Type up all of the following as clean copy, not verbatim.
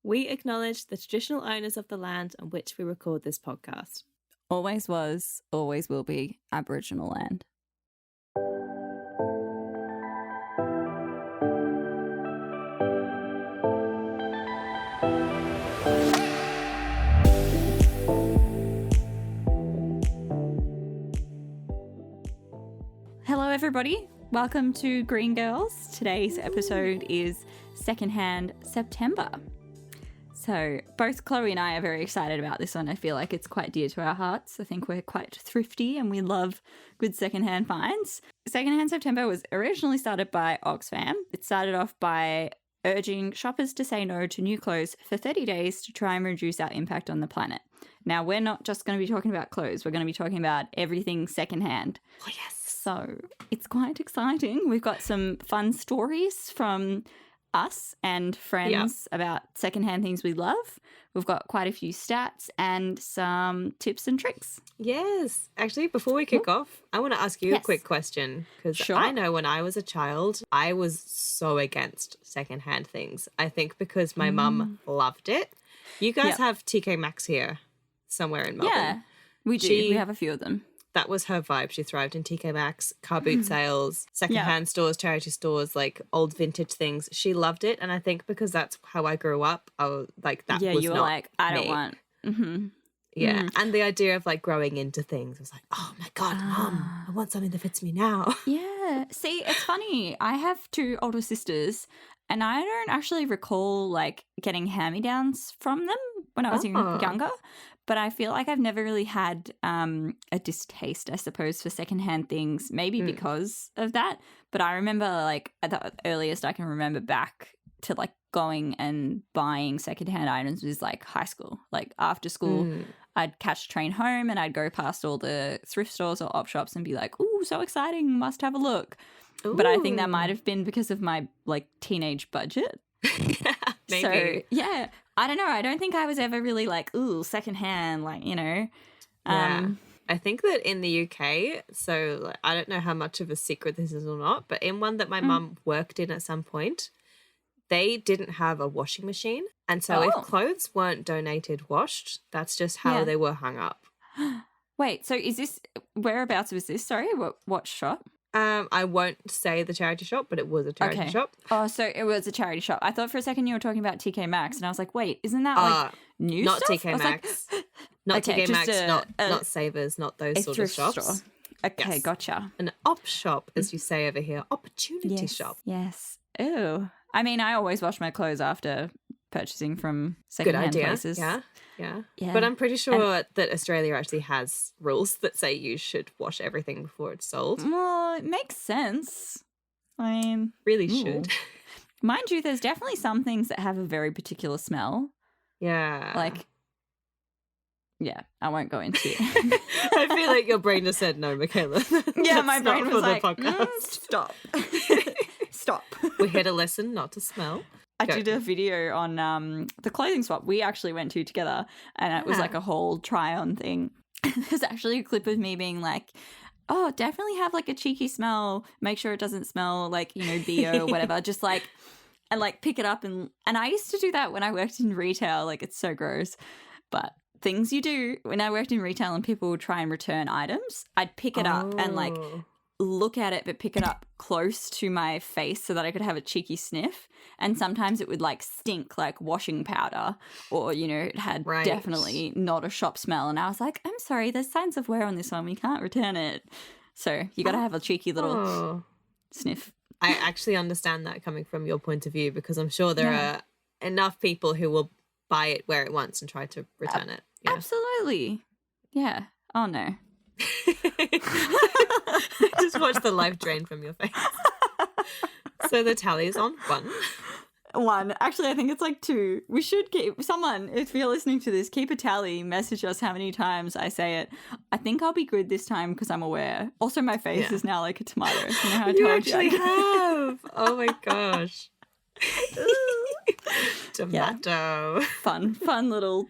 we acknowledge the traditional owners of the land on which we record this podcast. Always was, always will be Aboriginal land. Hello everybody, welcome to Green Girls. Today's episode is Secondhand September. So both Chloe and I are very excited about this one. I feel like it's quite dear to our hearts. I think we're quite thrifty and we love good secondhand finds. Secondhand September was originally started by Oxfam. It started off by urging shoppers to say no to new clothes for 30 days to try and reduce our impact on the planet. Now, we're not just going to be talking about clothes. We're going to be talking about everything secondhand. Oh, yes. So it's quite exciting. We've got some fun stories from us and friends about secondhand things we love. We've got quite a few stats and some tips and tricks. Yes. Actually, before we kick off, I want to ask you a quick question because I know when I was a child, I was so against secondhand things. I think because my mum loved it. You guys have TK Maxx here somewhere in Melbourne. Yeah, we do. We have a few of them. That was her vibe. She thrived in TK Maxx, car boot sales, secondhand stores, charity stores, like old vintage things. She loved it. And I think because that's how I grew up, I was like, that was you were not like, I don't me. want. Mm-hmm. Yeah. And the idea of like growing into things was like, oh my God, Mum, I want something that fits me now. Yeah. See, it's funny. I have two older sisters and I don't actually recall like getting hand-me-downs from them when I was younger. But I feel like I've never really had a distaste, I suppose, for secondhand things, maybe because of that. But I remember like at the earliest I can remember back to like going and buying secondhand items was like high school. Like after school, I'd catch a train home and I'd go past all the thrift stores or op shops and be like, ooh, so exciting, must have a look. Ooh. But I think that might have been because of my like teenage budget. Maybe. So, yeah, I don't know. I don't think I was ever really like, ooh, secondhand, like, you know. I think that in the UK, so like, I don't know how much of a secret this is or not, but in one that my mum worked in at some point, they didn't have a washing machine. And so if clothes weren't donated washed, that's just how they were hung up. Wait, so is this, whereabouts was this? Sorry, what shop? I won't say the charity shop, but it was a charity shop. Oh, so it was a charity shop. I thought for a second you were talking about TK Maxx, and I was like, wait, isn't that like new not stuff? TK Maxx. Like, not TK Maxx, not Savers, not those sort of shops. Store. Okay, gotcha. An op shop, as you say over here, opportunity shop. Yes. Ew. I mean, I always wash my clothes after purchasing from secondhand places. Yeah. But I'm pretty sure that Australia actually has rules that say you should wash everything before it's sold. Well, it makes sense. I mean, really should. Mind you, there's definitely some things that have a very particular smell. Yeah. Like, yeah, I won't go into it. I feel like your brain just said no, Mikaela. Yeah, my brain was like, stop. Stop. We had a lesson not to smell. I did a video on the clothing swap we actually went to together, and it was like a whole try-on thing. There's actually a clip of me being like, oh, definitely have like a cheeky smell. Make sure it doesn't smell like, you know, BO or whatever. Just like, and like pick it up. And I used to do that when I worked in retail. Like it's so gross. But things you do when I worked in retail and people would try and return items, I'd pick it up and like look at it but pick it up close to my face so that I could have a cheeky sniff. And sometimes it would like stink like washing powder, or, you know, it had definitely not a shop smell. And I was like, I'm sorry, there's signs of wear on this one, we can't return it. So you got to have a cheeky little sniff. I actually understand that coming from your point of view, because I'm sure there are enough people who will buy it, wear it once and try to return it. Yeah. Absolutely. Yeah. Oh no. Just watch the life drain from your face. So the tally's on 1. Actually, I think it's like 2. We should keep someone, if you're listening to this, keep a tally, message us how many times I say it. I think I'll be good this time because I'm aware. Also, my face is now like a tomato. You know how I you actually have. Oh my gosh. Tomato. Fun little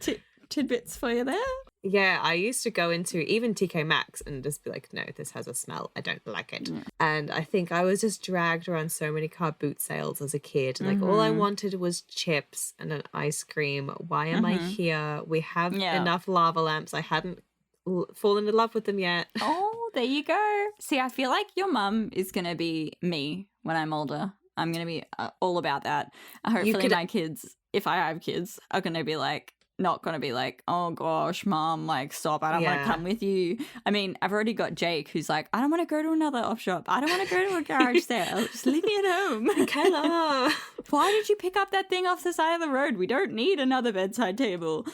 tidbits for you there. Yeah, I used to go into even TK Maxx and just be like, no, this has a smell. I don't like it. Yeah. And I think I was just dragged around so many car boot sales as a kid. Like, all I wanted was chips and an ice cream. Why am I here? We have enough lava lamps. I hadn't fallen in love with them yet. Oh, there you go. See, I feel like your mum is going to be me when I'm older. I'm going to be all about that. Hopefully my kids, if I have kids, are going to be like, not going to be like, oh gosh, mom, like, stop, I don't want to come with you. I mean, I've already got Jake who's like, I don't want to go to another op shop. I don't want to go to a garage sale. Just leave me at home. Kayla, why did you pick up that thing off the side of the road? We don't need another bedside table.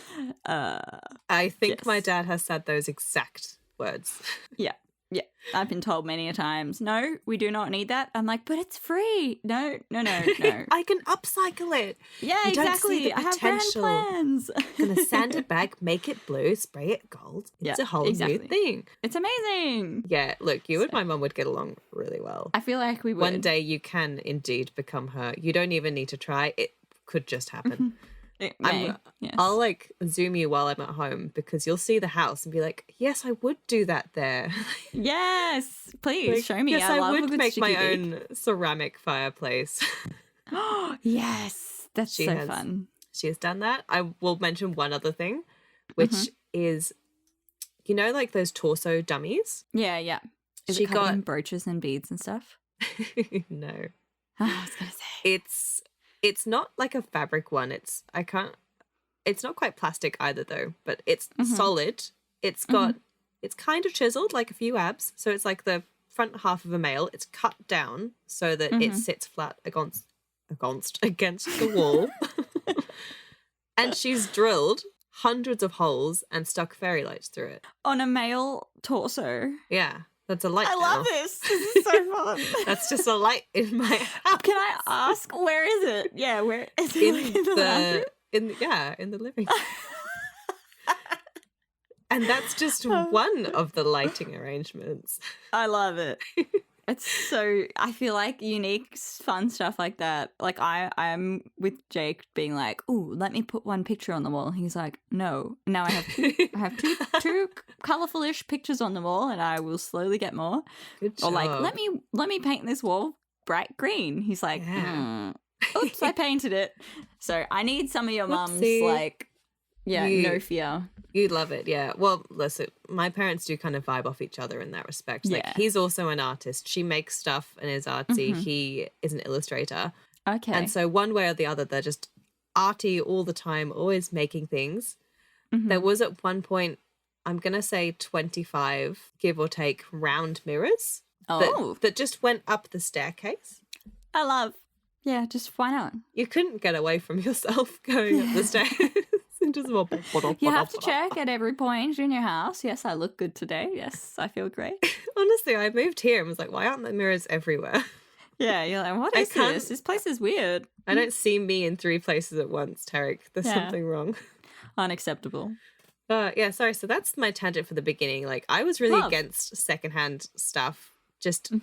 I think my dad has said those exact words. Yeah. Yeah, I've been told many a times, no, we do not need that. I'm like, but it's free. No. I can upcycle it. Yeah, you exactly. I have grand plans. Gonna sand it back, make it blue, spray it gold. It's a whole new thing. It's amazing. Yeah, look, you and my mum would get along really well. I feel like we would. One day you can indeed become her. You don't even need to try. It could just happen. It may. I'll like Zoom you while I'm at home because you'll see the house and be like, yes, I would do that there. Yes, please show me. Yes, I love would make my geek. own ceramic fireplace. Yes, that's so fun. She has done that. I will mention one other thing, which is, you know, like those torso dummies? Yeah. Is it covered in brooches and beads and stuff? No. I was going to say. It's not like a fabric one. It's not quite plastic either though, but it's solid. It's got, it's kind of chiseled like a few abs. So it's like the front half of a male. It's cut down so that it sits flat against the wall. And she's drilled hundreds of holes and stuck fairy lights through it. On a male torso? Yeah. That's a light. I love this. This is so fun. That's just a light in my house. Can I ask, where is it? Yeah, where is it? In the living room. And that's just one of the lighting arrangements. I love it. It's so, I feel like unique, fun stuff like that. Like I'm with Jake being like, "Ooh, let me put one picture on the wall." He's like, "No." Now I have two colorful-ish pictures on the wall, and I will slowly get more. Good job. Or like, let me paint this wall bright green. He's like, "Oops, I painted it." So I need some of your mum's like, no fear. You'd love it, yeah. Well, listen, my parents do kind of vibe off each other in that respect. Like, he's also an artist. She makes stuff and is artsy. He is an illustrator. Okay. And so one way or the other, they're just arty all the time, always making things. There was at one point, I'm going to say 25, give or take, round mirrors that just went up the staircase. I love. Yeah, just why not? You couldn't get away from yourself going up the stairs. You have to check at every point in your house. Yes, I look good today. Yes, I feel great. Honestly, I moved here and was like, why aren't there mirrors everywhere? Yeah, you're like, what is this? This place is weird. I don't see me in 3 places at once, Tarek. There's something wrong. Unacceptable. Sorry. So that's my tangent for the beginning. Like, I was really against secondhand stuff, just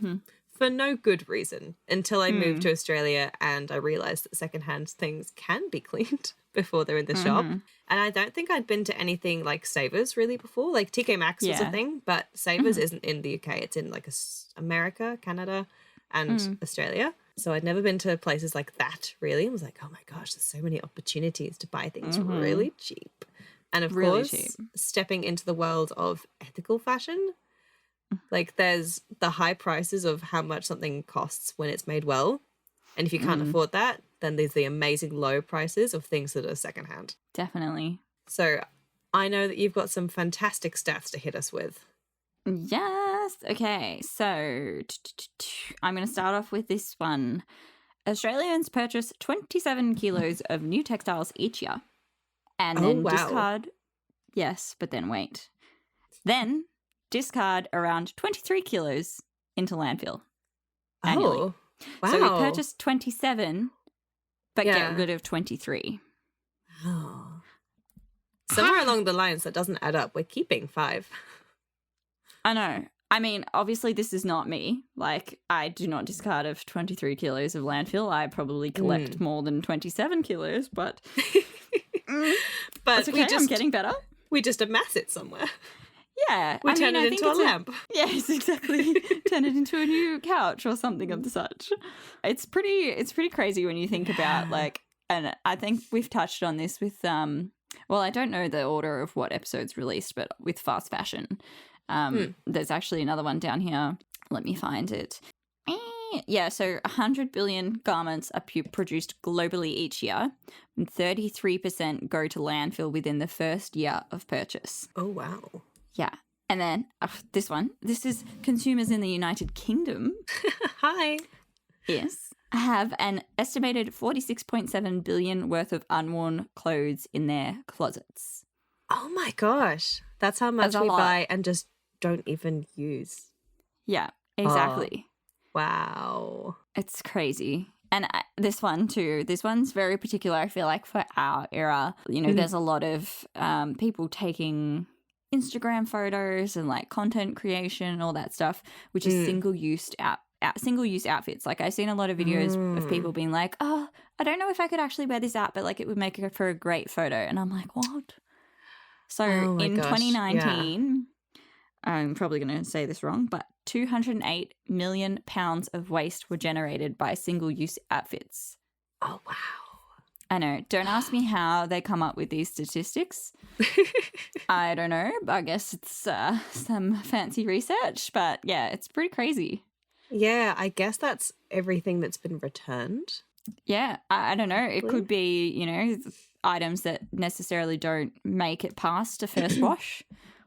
for no good reason, until I moved to Australia and I realised that secondhand things can be cleaned before they're in the shop. And I don't think I'd been to anything like Savers really before. Like TK Maxx was a thing, but Savers isn't in the UK. It's in like America, Canada, and Australia. So I'd never been to places like that really. I was like, oh my gosh, there's so many opportunities to buy things really cheap. And of course, stepping into the world of ethical fashion, like there's the high prices of how much something costs when it's made well. And if you can't afford that, then there's the amazing low prices of things that are secondhand. Definitely. So I know that you've got some fantastic stats to hit us with. Yes. Okay. So I'm going to start off with this one. Australians purchase 27 kilos of new textiles each year and then discard. Yes, but then wait. Then discard around 23 kilos into landfill annually. Oh, wow. So we purchased 27, but get rid of 23. Oh. Somewhere along the lines that doesn't add up. We're keeping 5. I know. I mean, obviously this is not me. Like, I do not discard of 23 kilos of landfill. I probably collect more than 27 kilos, but but it's okay. I'm getting better. We just amass it somewhere. Yeah. We turn it into a lamp. Yes, exactly. Turn it into a new couch or something of the such. It's pretty crazy when you think about like, and I think we've touched on this with well, I don't know the order of what episodes released, but with fast fashion. There's actually another one down here. Let me find it. Yeah, so 100 billion garments are produced globally each year, and 33% go to landfill within the first year of purchase. Oh, wow. Yeah. And then this one. This is consumers in the United Kingdom. Hi. Yes. Have an estimated 46.7 billion worth of unworn clothes in their closets. Oh, my gosh. That's how much we buy and just don't even use. Yeah, exactly. Oh. Wow. It's crazy. And this one too, this one's very particular, I feel like, for our era. You know, there's a lot of people taking Instagram photos and like content creation and all that stuff, which is single-use outfits. Like I've seen a lot of videos of people being like, oh, I don't know if I could actually wear this out, but like it would make it for a great photo. And I'm like, what? So in 2019, I'm probably going to say this wrong, but 208 million pounds of waste were generated by single-use outfits. Oh, wow. I know. Don't ask me how they come up with these statistics. I don't know. I guess it's some fancy research, but yeah, it's pretty crazy. Yeah, I guess that's everything that's been returned. Yeah, I don't know. It could be, you know, items that necessarily don't make it past a first wash,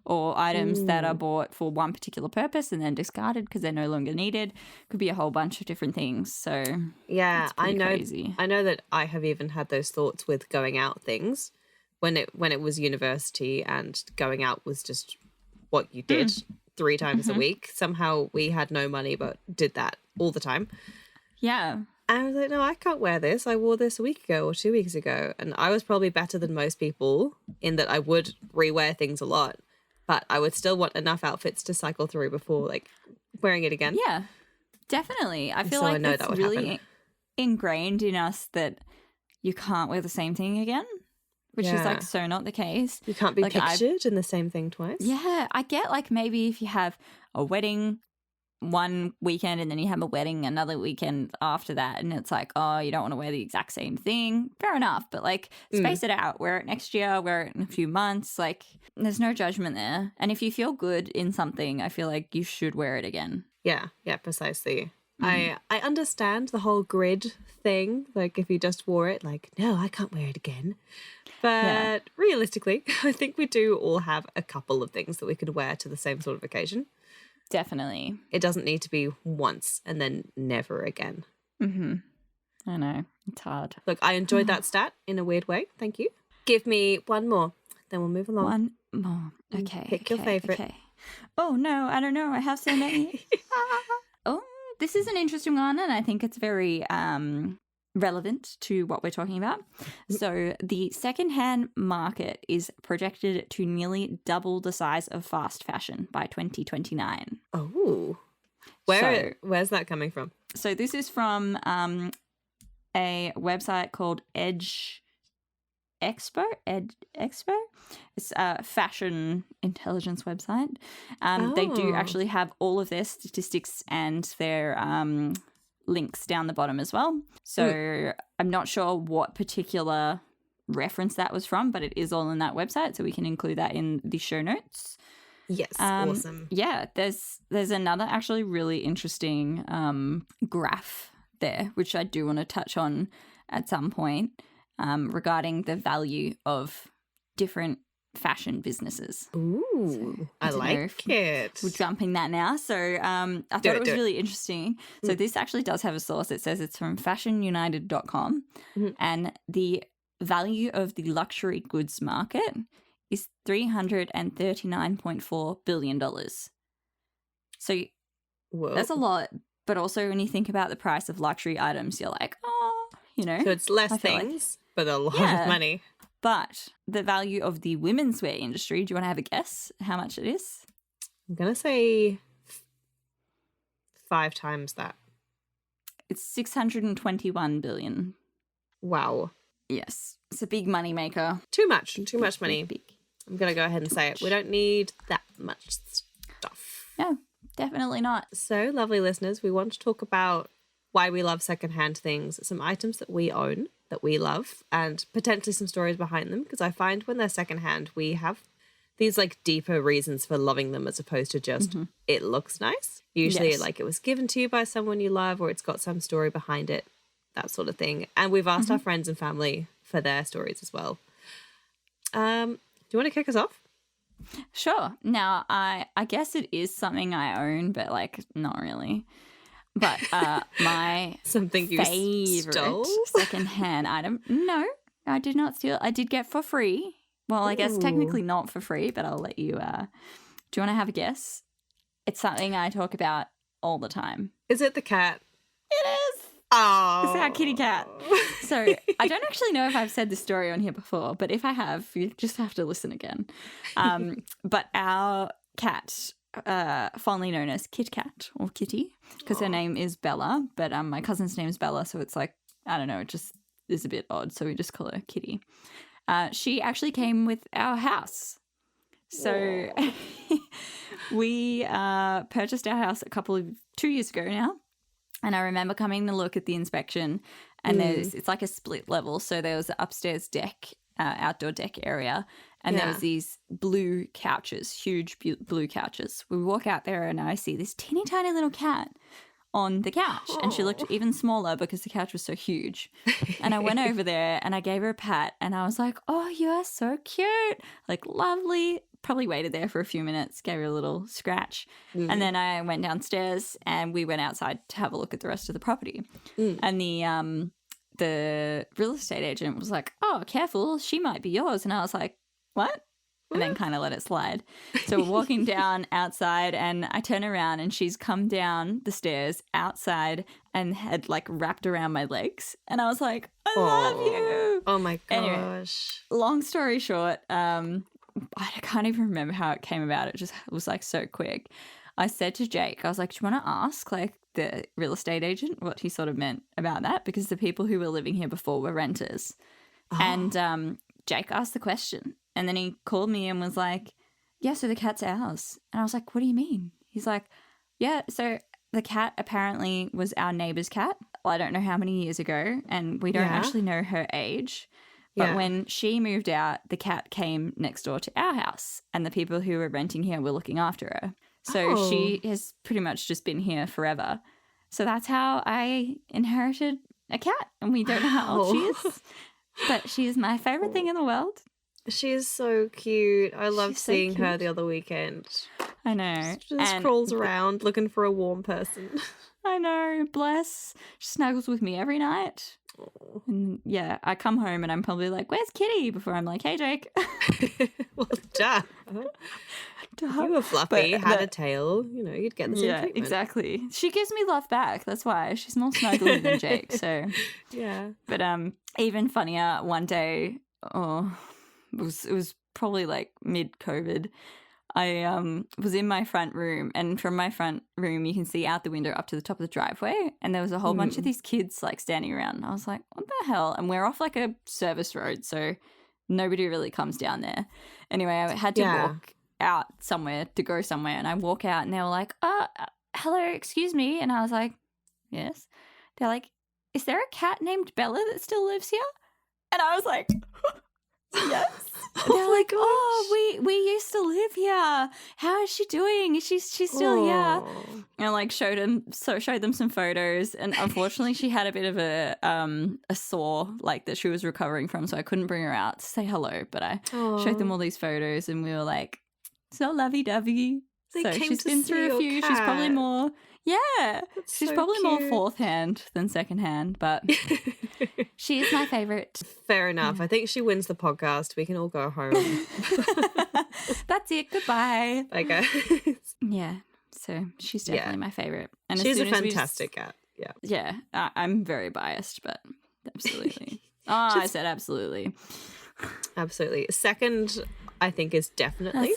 or items that are bought for one particular purpose and then discarded because they're no longer needed. Could be a whole bunch of different things. So yeah, I know. Crazy. I know that I have even had those thoughts with going out things when it was university and going out was just what you did 3 times a week. Somehow we had no money but did that all the time. Yeah. And I was like, no, I can't wear this. I wore this a week ago or 2 weeks ago. And I was probably better than most people in that I would rewear things a lot. But I would still want enough outfits to cycle through before, like, wearing it again. Yeah, definitely. I feel like it's really ingrained in us that you can't wear the same thing again, which is, like, so not the case. You can't be like, pictured in the same thing twice. Yeah, I get, like, maybe if you have a wedding one weekend and then you have a wedding another weekend after that and it's like, oh, you don't want to wear the exact same thing. Fair enough. But like space it out, wear it next year, wear it in a few months. Like there's no judgment there. And if you feel good in something, I feel like you should wear it again. Yeah, precisely. I understand the whole grid thing. Like if you just wore it, like, no, I can't wear it again. But realistically, I think we do all have a couple of things that we could wear to the same sort of occasion. Definitely. It doesn't need to be once and then never again. I know. It's hard. Look, I enjoyed that stat in a weird way. Thank you. Give me one more. Then we'll move along. One more. Okay. Pick your favourite. Okay. Oh, no. I don't know. I have so many. Oh, this is an interesting one, and I think it's very relevant to what we're talking about. So the secondhand market is projected to nearly double the size of fast fashion by 2029. Oh. Where's that coming from? So this is from a website called Edge Expo. It's a fashion intelligence website. They do actually have all of their statistics and their links down the bottom as well. So I'm not sure what particular reference that was from, but it is all in that website, so we can include that in the show notes. Yes, awesome. Yeah, there's another actually really interesting graph there, which I do want to touch on at some point, regarding the value of different fashion businesses. Ooh, so, I like it. We're jumping that now. So I thought it was really interesting. So this actually does have a source. It says it's from fashionunited.com and the value of the luxury goods market is $339.4 billion. So that's a lot. But also when you think about the price of luxury items, you're like, oh, you know. So it's less things, but a lot of money. But the value of the women's wear industry, do you want to have a guess how much it is? I'm going to say 5 times that. It's 621 billion. Wow. Yes. It's a big money maker. Too much. Too much money. Big. I'm going to go ahead and say it. We don't need that much stuff. No, definitely not. So, lovely listeners, we want to talk about why we love secondhand things, some items that we own, that we love, and potentially some stories behind them, because I find when they're secondhand, we have these like deeper reasons for loving them as opposed to just it looks nice. Usually like it was given to you by someone you love, or it's got some story behind it, that sort of thing. And we've asked our friends and family for their stories as well. Do you want to kick us off? Sure. Now, I guess it is something I own, but like not really. But my something you favorite stole? secondhand item. No, I did not steal. I did get for free. Well, I guess technically not for free, but I'll let you. Do you want to have a guess? It's something I talk about all the time. Is it the cat? It is. Oh, it's our kitty cat. So I don't actually know if I've said this story on here before, but if I have, you just have to listen again. But our cat, fondly known as Kit Cat or Kitty, because her name is Bella, but my cousin's name is Bella, so it's like, I don't know, it just is a bit odd, so we just call her Kitty. She actually came with our house. So we purchased our house 2 years ago now. And I remember coming to look at the inspection, and it's like a split level. So there was the upstairs deck, outdoor deck area, and there was these blue couches, huge blue couches. We walk out there and I see this teeny tiny little cat on the couch, and she looked even smaller because the couch was so huge. And I went over there and I gave her a pat, and I was like, oh, you are so cute, like lovely. Probably waited there for a few minutes, gave her a little scratch. And then I went downstairs and we went outside to have a look at the rest of the property. And the real estate agent was like, oh, careful, she might be yours. And I was like, what? And then kind of let it slide. So we're walking down outside, and I turn around and she's come down the stairs outside and had like wrapped around my legs. And I was like, I love you. Oh my gosh. Anyway, long story short, I can't even remember how it came about. It just was like so quick. I said to Jake, I was like, do you want to ask like the real estate agent what he sort of meant about that? Because the people who were living here before were renters. And Jake asked the question, and then he called me and was like, yeah, so the cat's ours. And I was like, what do you mean? He's like, yeah, so the cat apparently was our neighbor's cat. I don't know how many years ago, and we don't actually know her age. But when she moved out, the cat came next door to our house, and the people who were renting here were looking after her. So she has pretty much just been here forever. So that's how I inherited a cat, and we don't know how old she is. But she is my favorite thing in the world. She is so cute. I loved seeing her the other weekend. I know. She just crawls around looking for a warm person. I know, bless. She snuggles with me every night. And yeah, I come home and I'm probably like, where's Kitty? Before I'm like, hey, Jake. Well, duh. You were fluffy, had a tail, you know, you'd get the same treatment. Exactly. She gives me love back. That's why. She's more snuggly than Jake. So yeah. But even funnier, one day, it was probably like mid-COVID. I was in my front room, and from my front room you can see out the window up to the top of the driveway, and there was a whole bunch of these kids like standing around, and I was like, what the hell? And we're off like a service road, so nobody really comes down there. Anyway, I had to walk out somewhere to go somewhere, and I walk out and they were like, hello, excuse me. And I was like, yes. They're like, is there a cat named Bella that still lives here? And I was like, yes. They're like, oh, we used to live here. How is she doing? She's still here. And I like showed them some photos, and unfortunately she had a bit of a sore like that she was recovering from, so I couldn't bring her out to say hello. But I showed them all these photos, and we were like, so lovey-dovey. So she's been through a few. Cat. She's probably more. Yeah, she's so probably cute. more fourth hand than second hand, but she is my favorite. Fair enough. I think she wins the podcast. We can all go home. That's it. Goodbye. Bye, guys. Yeah, so she's definitely my favorite. And she's a fantastic cat. Yeah. Yeah, I'm very biased, but absolutely. I said absolutely. Absolutely. Second, I think, is definitely.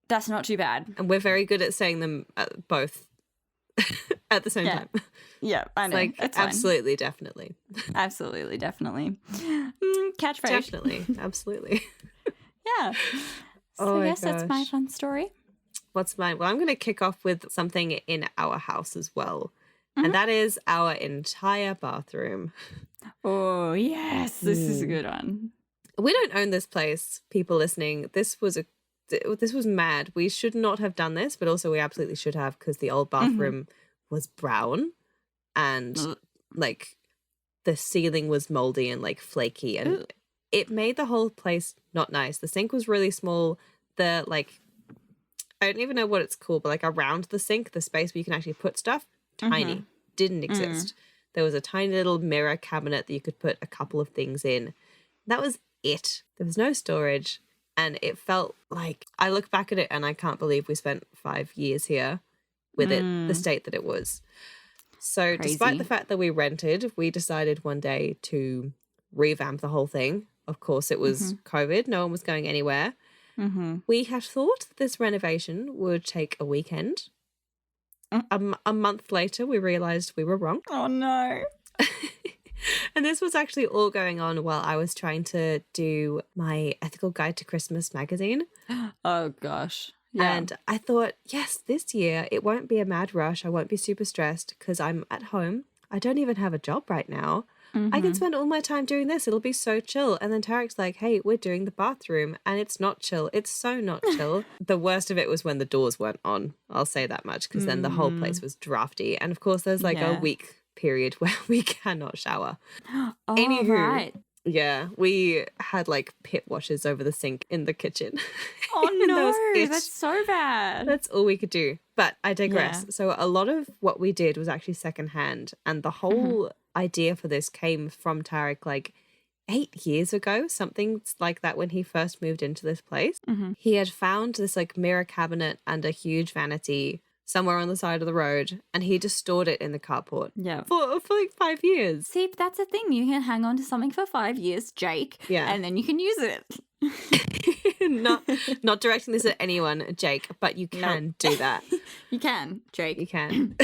That's not too bad. And we're very good at saying them both at the same time. Yeah, I know. Like, absolutely, definitely. Absolutely, definitely. Catchphrase. Definitely, absolutely. Yeah. Oh So my yes, that's my gosh. fun story. What's mine? Well, I'm going to kick off with something in our house as well. Mhm. And that is our entire bathroom. Oh yes, this is a Mm. good one. We don't own this place, people listening. This was mad. We should not have done this, but also we absolutely should have, because the old bathroom was brown and Ugh. like the ceiling was moldy and like flaky, and Ooh. it made the whole place not nice. The sink was really small. The like I don't even know what it's called, but like around the sink, the space where you can actually put stuff, tiny, didn't exist. There was a tiny little mirror cabinet that you could put a couple of things in. That was it. There was no storage. And it felt like, I look back at it and I can't believe we spent 5 years here with it, the state that it was. So despite Crazy. the fact that we rented, we decided one day to revamp the whole thing. Of course, it was COVID. No one was going anywhere. We had thought that this renovation would take a weekend. A month later, we realized we were wrong. Oh no. And this was actually all going on while I was trying to do my Ethical Guide to Christmas magazine. Oh gosh. Yeah. And I thought, yes, this year it won't be a mad rush. I won't be super stressed because I'm at home. I don't even have a job right now. I can spend all my time doing this. It'll be so chill. And then Tarek's like, hey, we're doing the bathroom. And it's not chill. It's so not chill. The worst of it was when the doors weren't on. I'll say that much, because then the whole place was drafty. And of course, there's like a week period where we cannot shower. Oh, Anywho, right. yeah, we had like pit washers over the sink in the kitchen. Oh And that was no, it. that's so bad. That's all we could do. But I digress. Yeah. So a lot of what we did was actually secondhand. And the whole idea for this came from Tarek like 8 years ago, something like that, when he first moved into this place. He had found this like mirror cabinet and a huge vanity somewhere on the side of the road, and he just stored it in the carport Yeah. for like 5 years. See, that's the thing. You can hang on to something for 5 years, Jake. Yeah. And then you can use it. not directing this at anyone, Jake, but you can do that. You can, Jake. You can.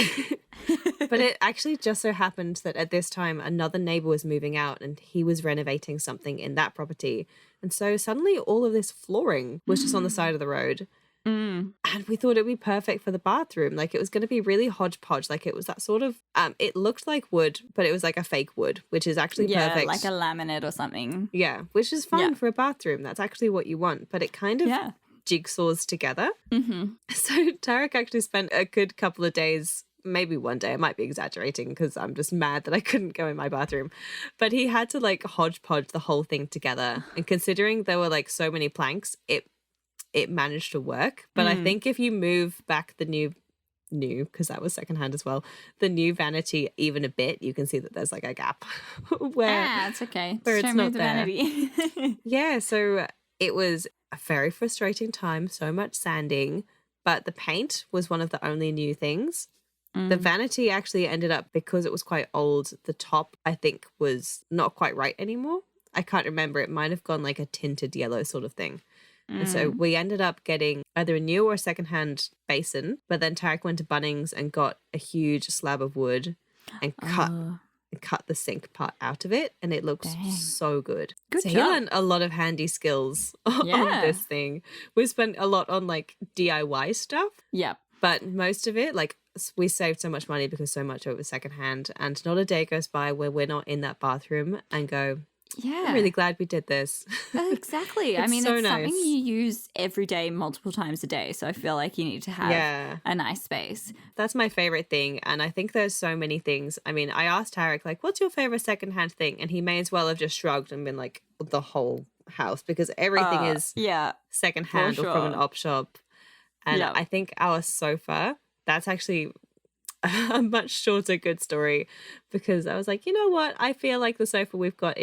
But it actually just so happened that at this time another neighbor was moving out and he was renovating something in that property. And so suddenly all of this flooring was just on the side of the road. And we thought it'd be perfect for the bathroom. Like, it was going to be really hodgepodge. Like, it was that sort of, it looked like wood, but it was like a fake wood, which is actually perfect. Like a laminate or something. Yeah, which is fine for a bathroom. That's actually what you want. But it kind of jigsaws together. So Tarek actually spent a good couple of days, maybe one day, I might be exaggerating because I'm just mad that I couldn't go in my bathroom, but he had to like hodgepodge the whole thing together. And considering there were like so many planks, it managed to work. But I think if you move back the new, because that was secondhand as well, the new vanity even a bit, you can see that there's like a gap where it's okay. where Show it's me not the there. vanity. Yeah, so it was a very frustrating time, so much sanding, but the paint was one of the only new things. The vanity actually ended up, because it was quite old, the top I think was not quite right anymore. I can't remember. It might have gone like a tinted yellow sort of thing. And so we ended up getting either a new or a secondhand basin, but then Tarek went to Bunnings and got a huge slab of wood and cut the sink part out of it, and it looks so good. Good so job. he learned a lot of handy skills on this thing. We spent a lot on like DIY stuff. Yep. But most of it, like, we saved so much money because so much of it was secondhand, and not a day goes by where we're not in that bathroom and go, Yeah. I'm really glad we did this. Exactly. I It's mean, so it's something nice. you use every day, multiple times a day. So I feel like you need to have a nice space. That's my favorite thing. And I think there's so many things. I mean, I asked Tarek, like, what's your favorite secondhand thing? And he may as well have just shrugged and been like, the whole house, because everything is secondhand or from an op shop. And I think our sofa, that's actually a much shorter good story, because I was like, you know what? I feel like the sofa we've got,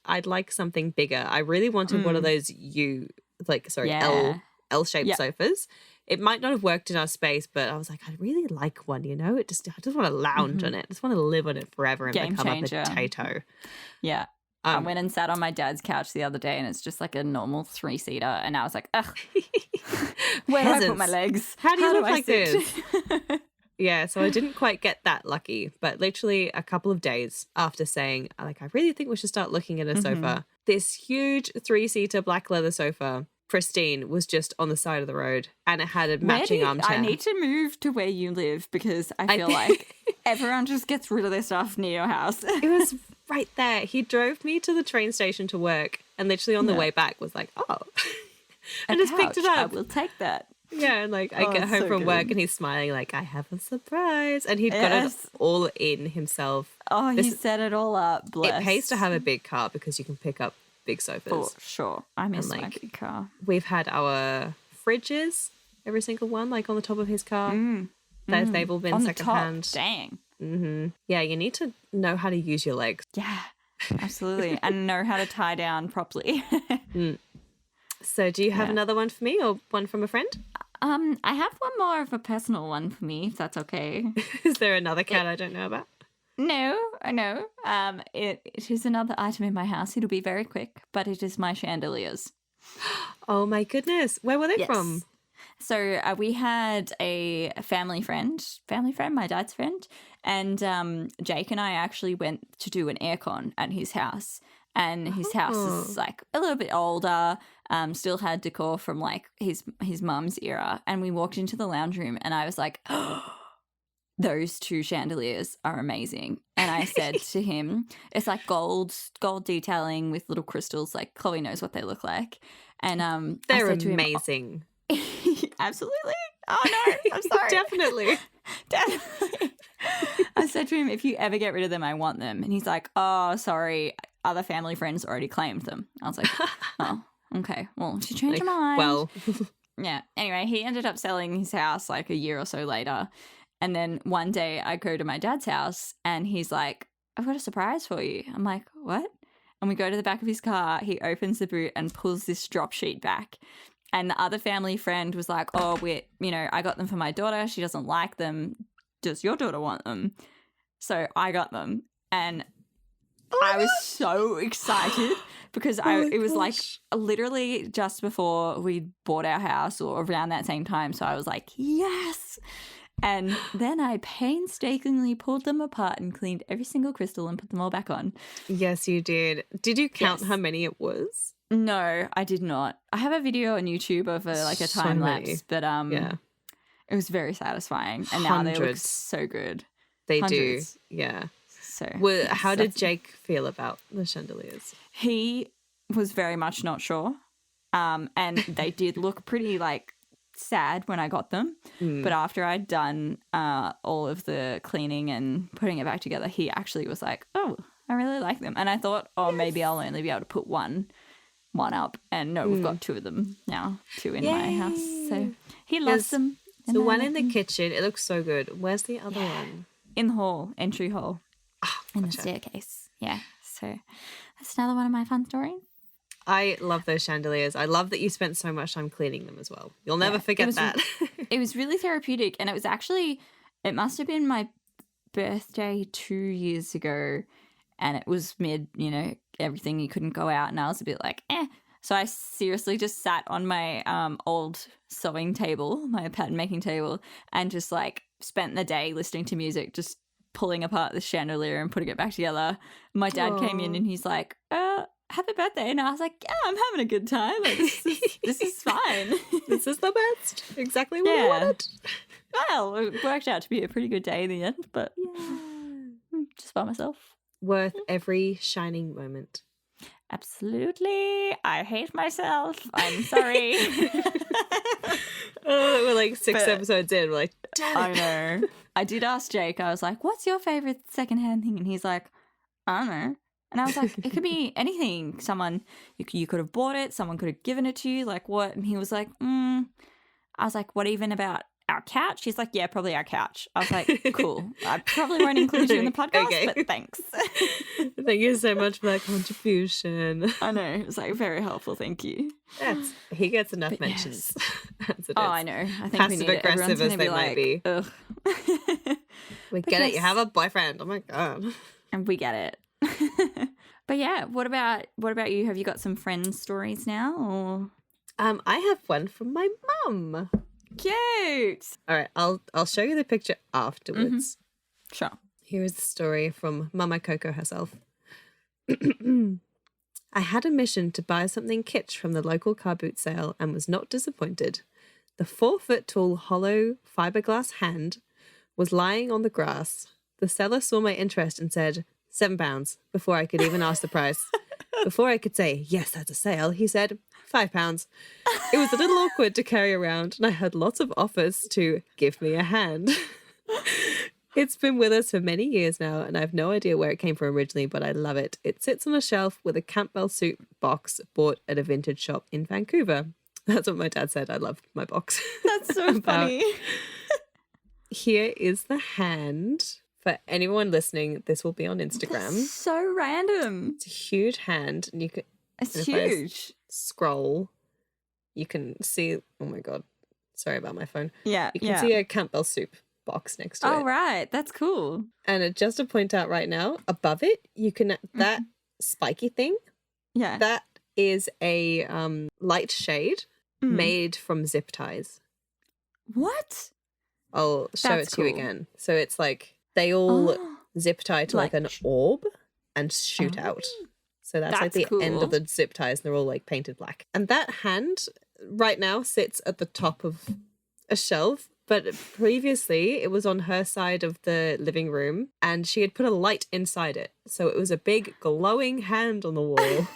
I'd like something bigger. I really wanted one of those L-shaped sofas. It might not have worked in our space, but I was like, I'd really like one, you know? I just want to lounge on it. I just want to live on it forever and Game become changer. a potato. Yeah. I went and sat on my dad's couch the other day, and it's just like a normal 3-seater. And I was like, ugh, where do I put my legs? How do you look I like sit? this? Yeah, so I didn't quite get that lucky, but literally a couple of days after saying, like, I really think we should start looking at a sofa, this huge 3-seater black leather sofa pristine, was just on the side of the road, and it had a matching armchair. I need to move to where you live because I feel like everyone just gets rid of their stuff near your house. It was right there. He drove me to the train station to work, and literally on the way back was like, oh, and just picked it up. I will take that. Yeah, and like I get home from work and he's smiling like, I have a surprise. And he'd got it all in himself. Oh, he set it all up. Bless. It pays to have a big car because you can pick up big sofas. For sure. I miss my big car. We've had our fridges, every single one, like on the top of his car. They've all been on secondhand. The top. Dang. Mm-hmm. Yeah, you need to know how to use your legs. Yeah, absolutely. And know how to tie down properly. So do you have another one for me or one from a friend? I have one more of a personal one for me, if that's okay. Is there another cat I don't know about? No, I know. It is another item in my house. It'll be very quick, but it is my chandeliers. Oh my goodness. Where were they from? So we had a family friend, my dad's friend, and Jake and I actually went to do an aircon at his house. And his house is like a little bit older, still had decor from like his mum's era. And we walked into the lounge room and I was like, oh, those two chandeliers are amazing. And I said to him, it's like gold detailing with little crystals. Like Chloe knows what they look like. And they're I said amazing. To him, absolutely. Oh no, I'm sorry. Definitely. I said to him, if you ever get rid of them, I want them. And he's like, oh, sorry. Other family friends already claimed them. I was like, oh, okay. Well, if you change your mind. Well. Yeah. Anyway, he ended up selling his house like a year or so later. And then one day I go to my dad's house and he's like, I've got a surprise for you. I'm like, what? And we go to the back of his car. He opens the boot and pulls this drop sheet back. And the other family friend was like, oh, I got them for my daughter. She doesn't like them. Does your daughter want them? So I got them. And I was so excited because it was like literally just before we bought our house or around that same time. So I was like, yes. And then I painstakingly pulled them apart and cleaned every single crystal and put them all back on. Yes, you did. Did you count how many it was? No, I did not. I have a video on YouTube of a time lapse, but it was very satisfying. And now they look so good. They Hundreds. do, yeah. So how did Jake feel about the chandeliers? He was very much not sure. And they did look pretty like sad when I got them. But after I'd done all of the cleaning and putting it back together, he actually was like, oh, I really like them. And I thought, maybe I'll only be able to put one up. And no, we've got two of them now, two in my house. So he loves them. The one in the kitchen, it looks so good. Where's the other one? In the hall, entry hall. In the staircase. Yeah. So that's another one of my fun stories. I love those chandeliers. I love that you spent so much time cleaning them as well. You'll never forget that. It was really therapeutic. And it must have been my birthday 2 years ago. And it was mid, everything, you couldn't go out. And I was a bit like, eh. So I seriously just sat on my old sewing table, my pattern making table, and just like spent the day listening to music, just pulling apart the chandelier and putting it back together. My dad came in and he's like, happy birthday. And I was like, yeah, I'm having a good time. Like, this is fine. This is the best. Exactly what I wanted. Well, it worked out to be a pretty good day in the end, but just by myself. Worth every shining moment. Absolutely. I hate myself. I'm sorry. We're like 6 episodes in. We're like, damn it. I know. I did ask Jake. I was like, what's your favorite secondhand thing? And he's like, I don't know. And I was like, it could be anything. Someone, you could have bought it. Someone could have given it to you. Like, what? And he was like, I was like, what even about our couch? He's like, yeah, probably our couch. I was like, cool. I probably won't include you in the podcast, but thanks. Thank you so much for that contribution. I know. It was like very helpful. Thank you. He gets enough mentions. Yes. I know. I think passive aggressive as they might be. Ugh. We get it. You have a boyfriend. Oh my God. And we get it. But yeah, what about you? Have you got some friends stories now? Or I have one from my mum. Cute. All right, I'll show you the picture afterwards. Sure. Here is the story from Mama Coco herself. I had a mission to buy something kitsch from the local car boot sale and was not disappointed. The 4-foot-tall hollow fiberglass hand was lying on the grass. The seller saw my interest and said, £7, before I could even ask the price. Before I could say, yes, that's a sale, he said, £5. It was a little awkward to carry around, and I had lots of offers to give me a hand. It's been with us for many years now, and I have no idea where it came from originally, but I love it. It sits on a shelf with a Campbell soup box bought at a vintage shop in Vancouver. That's what my dad said. I loved my box. That's so funny. Here is the hand. For anyone listening, this will be on Instagram. That's so random. It's a huge hand, and you can. It's huge. Scroll. You can see. Oh my god! Sorry about my phone. Yeah, you can see a Campbell soup box next to it. Oh right, that's cool. And just to point out right now, above it, you can that spiky thing. Yeah, that is a light shade made from zip ties. What? I'll show it to you again. So it's like they all zip tie to like an orb and shoot out. So that's like the end of the zip ties, and they're all like painted black. And that hand right now sits at the top of a shelf, but previously it was on her side of the living room, and she had put a light inside it. So it was a big glowing hand on the wall.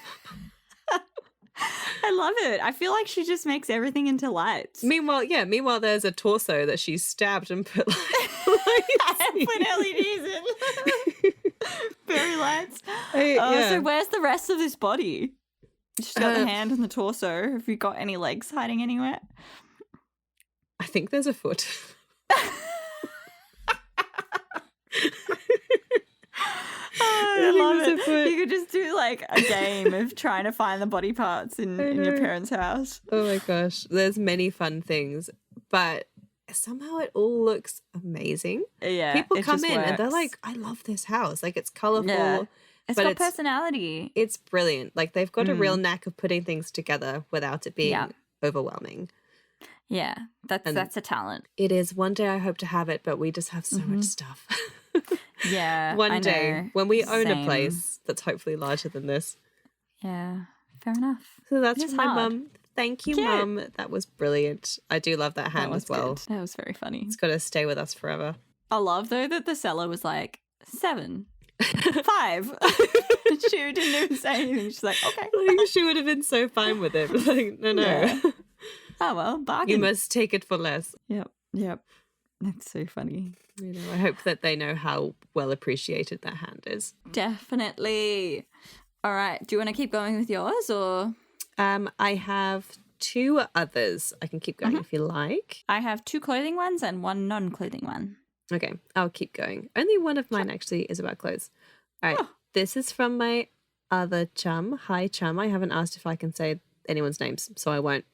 I love it. I feel like she just makes everything into lights. Meanwhile, there's a torso that she stabbed and put put LEDs in. Fairy lights. So where's the rest of this body? She's got the hand and the torso. Have you got any legs hiding anywhere? I think there's a foot. I love it. You could just do like a game of trying to find the body parts in your parents' house. Oh my gosh. There's many fun things, but somehow it all looks amazing. Yeah. People come in and they're like, I love this house. Like, it's colourful. Yeah. It's got personality. It's brilliant. Like, they've got a real knack of putting things together without it being overwhelming. Yeah, that's a talent. It is. One day I hope to have it, but we just have so much stuff. Yeah. One day when we own a place that's hopefully larger than this. Yeah, fair enough. So that's from my mum. Thank you, Mum. That was brilliant. I do love that hand as well. Good. That was very funny. It's got to stay with us forever. I love, though, that the seller was like, 7, 5. She didn't even say anything. She's like, okay. Like, she would have been so fine with it. Like, no. Yeah. Oh, well, bargain. You must take it for less. Yep. That's so funny. I hope that they know how well appreciated that hand is. Definitely. All right. Do you want to keep going with yours or? I have 2 others. I can keep going if you like. I have 2 clothing ones and 1 non-clothing one. Okay, I'll keep going. Only one of mine actually is about clothes. All right, This is from my other chum. Hi, chum. I haven't asked if I can say anyone's names, so I won't.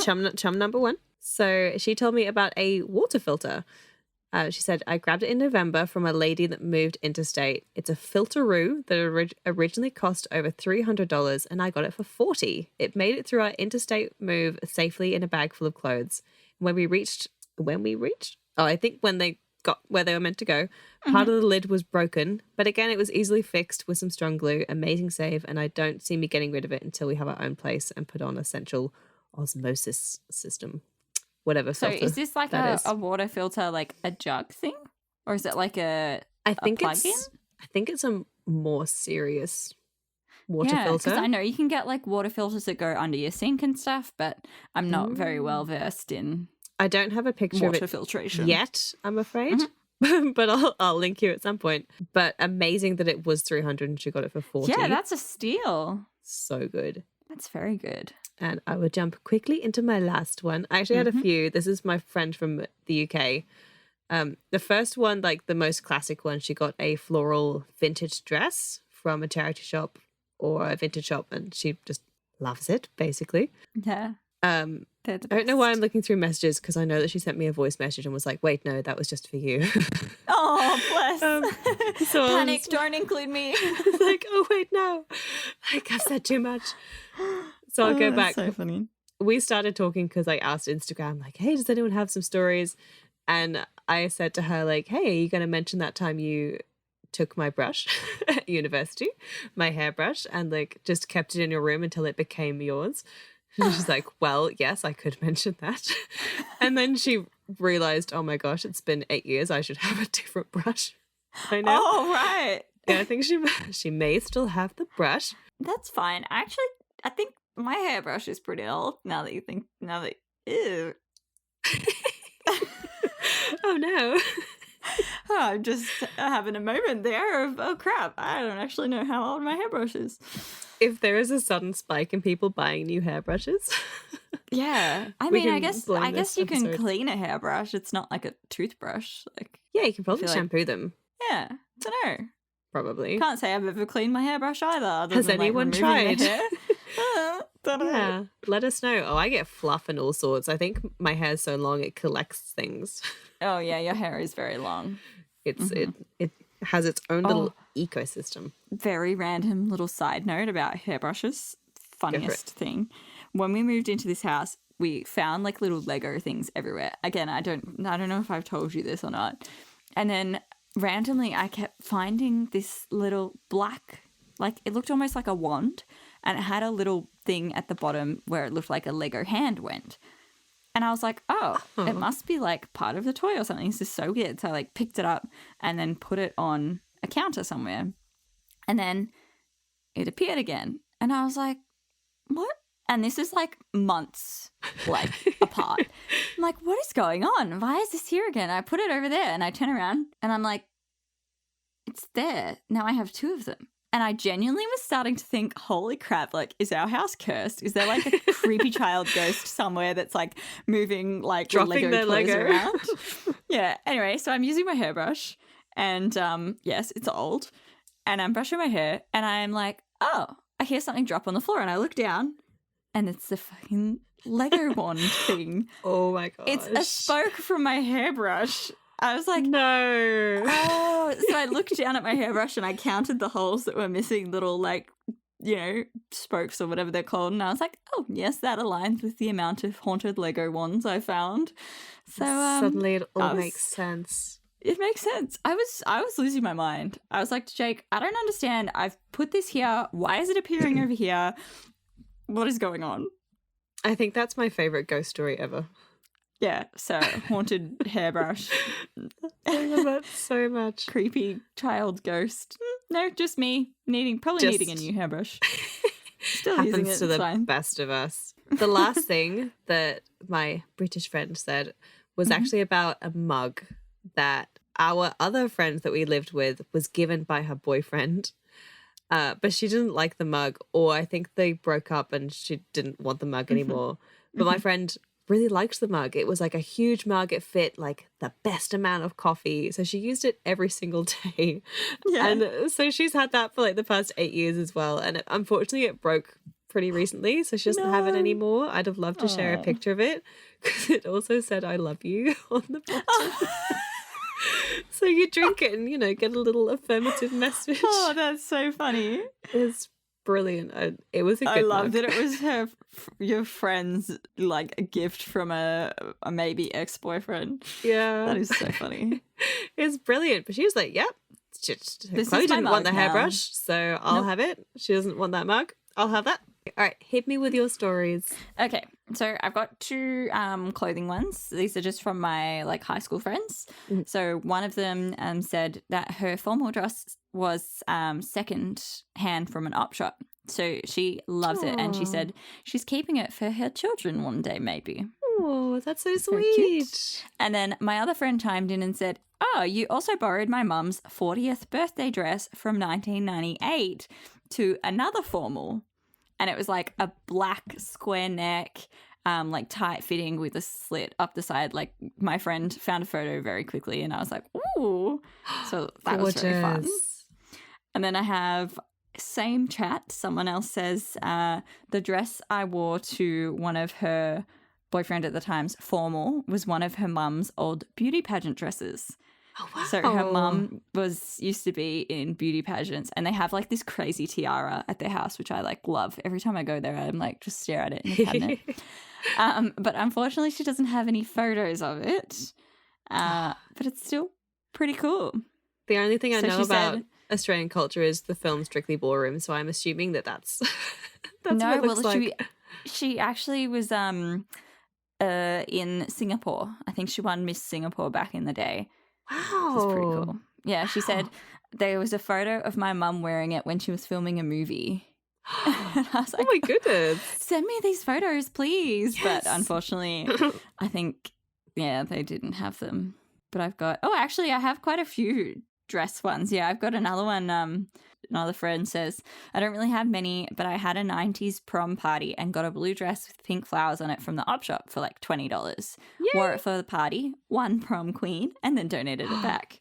Chum number 1. So she told me about a water filter. She said, I grabbed it in November from a lady that moved interstate. It's a filteroo that originally cost over $300, and I got it for $40. It made it through our interstate move safely in a bag full of clothes. When we reached, I think when they got where they were meant to go, part of the lid was broken, but again, it was easily fixed with some strong glue. Amazing save, and I don't see me getting rid of it until we have our own place and put on essential osmosis system. Whatever. So is this like a water filter, like a jug thing? Or is it like a plug-in? I think it's a more serious water filter. Because I know you can get like water filters that go under your sink and stuff, but I'm not very well versed in I don't have a picture water of it filtration yet, I'm afraid. But I'll link you at some point. But amazing that it was $300 and she got it for $40. Yeah, that's a steal. So good. That's very good. And I will jump quickly into my last one. I actually had a few. This is my friend from the UK. The first one, like the most classic one, she got a floral vintage dress from a charity shop or a vintage shop, and she just loves it, basically. Yeah. I don't know why I'm looking through messages, because I know that she sent me a voice message and was like, wait, no, that was just for you. Oh, bless. So Panic, don't include me. Like, oh, wait, no. Like, I've said too much. So I'll go back. So funny. We started talking because I asked Instagram, like, hey, does anyone have some stories? And I said to her, like, hey, are you going to mention that time you took my brush at university, my hairbrush, and like just kept it in your room until it became yours. And she's like, well, yes, I could mention that. And then she realized, oh my gosh, it's been 8 years. I should have a different brush by now. Oh, right. Yeah, I think she may still have the brush. That's fine. Actually, I think my hairbrush is pretty old now that, ew. Oh no. Oh, I'm just having a moment there of, oh crap, I don't actually know how old my hairbrush is. If there is a sudden spike in people buying new hairbrushes. Yeah. I We mean, I can guess blame you this can episode. clean a hairbrush. It's not like a toothbrush. Like, Yeah, you can probably feel like- shampoo them. yeah, don't know. Probably. Can't say I've ever cleaned my hairbrush either. other Has than, like, anyone removing the tried? hair. Don't know. Yeah, let us know. Oh, I get fluff and all sorts. I think my hair's so long it collects things. Oh yeah, your hair is very long. It's it has its own little Oh. ecosystem. Very random little side note about hairbrushes. Funniest thing. When we moved into this house, we found like little Lego things everywhere. Again, I don't know if I've told you this or not. And then randomly I kept finding this little black, like it looked almost like a wand, and it had a little thing at the bottom where it looked like a Lego hand went. And I was like, oh, it must be like part of the toy or something. This is so weird. So I like picked it up and then put it on a counter somewhere. And then it appeared again. And I was like, what? And this is like months like apart. I'm like, what is going on? Why is this here again? I put it over there and I turn around and I'm like, it's there. Now I have two of them. And I genuinely was starting to think, holy crap, like, is our house cursed? Is there like a creepy child ghost somewhere that's like moving like Dropping Lego their toys Lego. around? Yeah. Anyway, so I'm using my hairbrush and yes, it's old. And I'm brushing my hair and I'm like, oh, I hear something drop on the floor and I look down and it's the fucking Lego wand thing. Oh my gosh. It's a spoke from my hairbrush. I was like, no. oh. So I looked down at my hairbrush and I counted the holes that were missing, little like, you know, spokes or whatever they're called. And I was like, oh, yes, that aligns with the amount of haunted Lego wands I found. So Suddenly it all was- makes sense. it makes sense. I was losing my mind. I was like to Jake, I don't understand. I've put this here. Why is it appearing over here? What is going on? I think that's my favorite ghost story ever. Yeah, so haunted hairbrush, I love that so much. creepy child ghost. No, just me probably needing a new hairbrush. Still using Happens it. to It's the fine. best of us. The last thing that my British friend said was actually about a mug that our other friend that we lived with was given by her boyfriend. But she didn't like the mug, or I think they broke up and she didn't want the mug anymore. But my friend really liked the mug. It was like a huge mug. It fit like the best amount of coffee. So she used it every single day. Yeah. And so she's had that for like the past 8 years as well. And unfortunately it broke pretty recently. So she doesn't have it No. anymore. I'd have loved to share a Aw. picture of it because it also said I love you on the bottom. So you drink it and, you know, get a little affirmative message. Oh, that's so funny. It's brilliant. It was a good I love mug. that it was your friend's like a gift from a maybe ex-boyfriend. Yeah. That is so funny. It's brilliant. But she was like, yep. This Chloe is my didn't want the mug now. hairbrush, so I'll Nope. have it. She doesn't want that mug. I'll have that. All right, hit me with your stories. Okay, so I've got two clothing ones. These are just from my like high school friends. Mhm. So one of them said that her formal dress was second hand from an op shop. So she loves it, and she Aw. said she's keeping it for her children one day, maybe. Oh, that's so Very cute. sweet. And then my other friend chimed in and said, oh, you also borrowed my mum's 40th birthday dress from 1998 to another formal. And it was like a black square neck, like tight fitting with a slit up the side. Like my friend found a photo very quickly and I was like, ooh. So that was very fun. Gorgeous. And then I have same chat. Someone else says the dress I wore to one of her boyfriend at the time's formal was one of her mum's old beauty pageant dresses. Oh, wow. So her mum used to be in beauty pageants, and they have like this crazy tiara at their house, which I like love. Every time I go there, I'm like just stare at it in the cabinet. But unfortunately, she doesn't have any photos of it. But it's still pretty cool. The only thing I So know she about said- Australian culture is the film Strictly Ballroom, so I'm assuming that that's what no, it looks well, like. she actually was in Singapore. I think she won Miss Singapore back in the day. Wow. Which is pretty cool. Yeah, she Wow. said there was a photo of my mum wearing it when she was filming a movie. And I was Oh like, my goodness. send me these photos, please. Yes. But unfortunately, I think, yeah, they didn't have them. But I've got, actually, I have quite a few dress ones. Yeah, I've got another one. Another friend says, I don't really have many, but I had a 90s prom party and got a blue dress with pink flowers on it from the op shop for like $20. Yay. Wore it for the party, won prom queen, and then donated it back.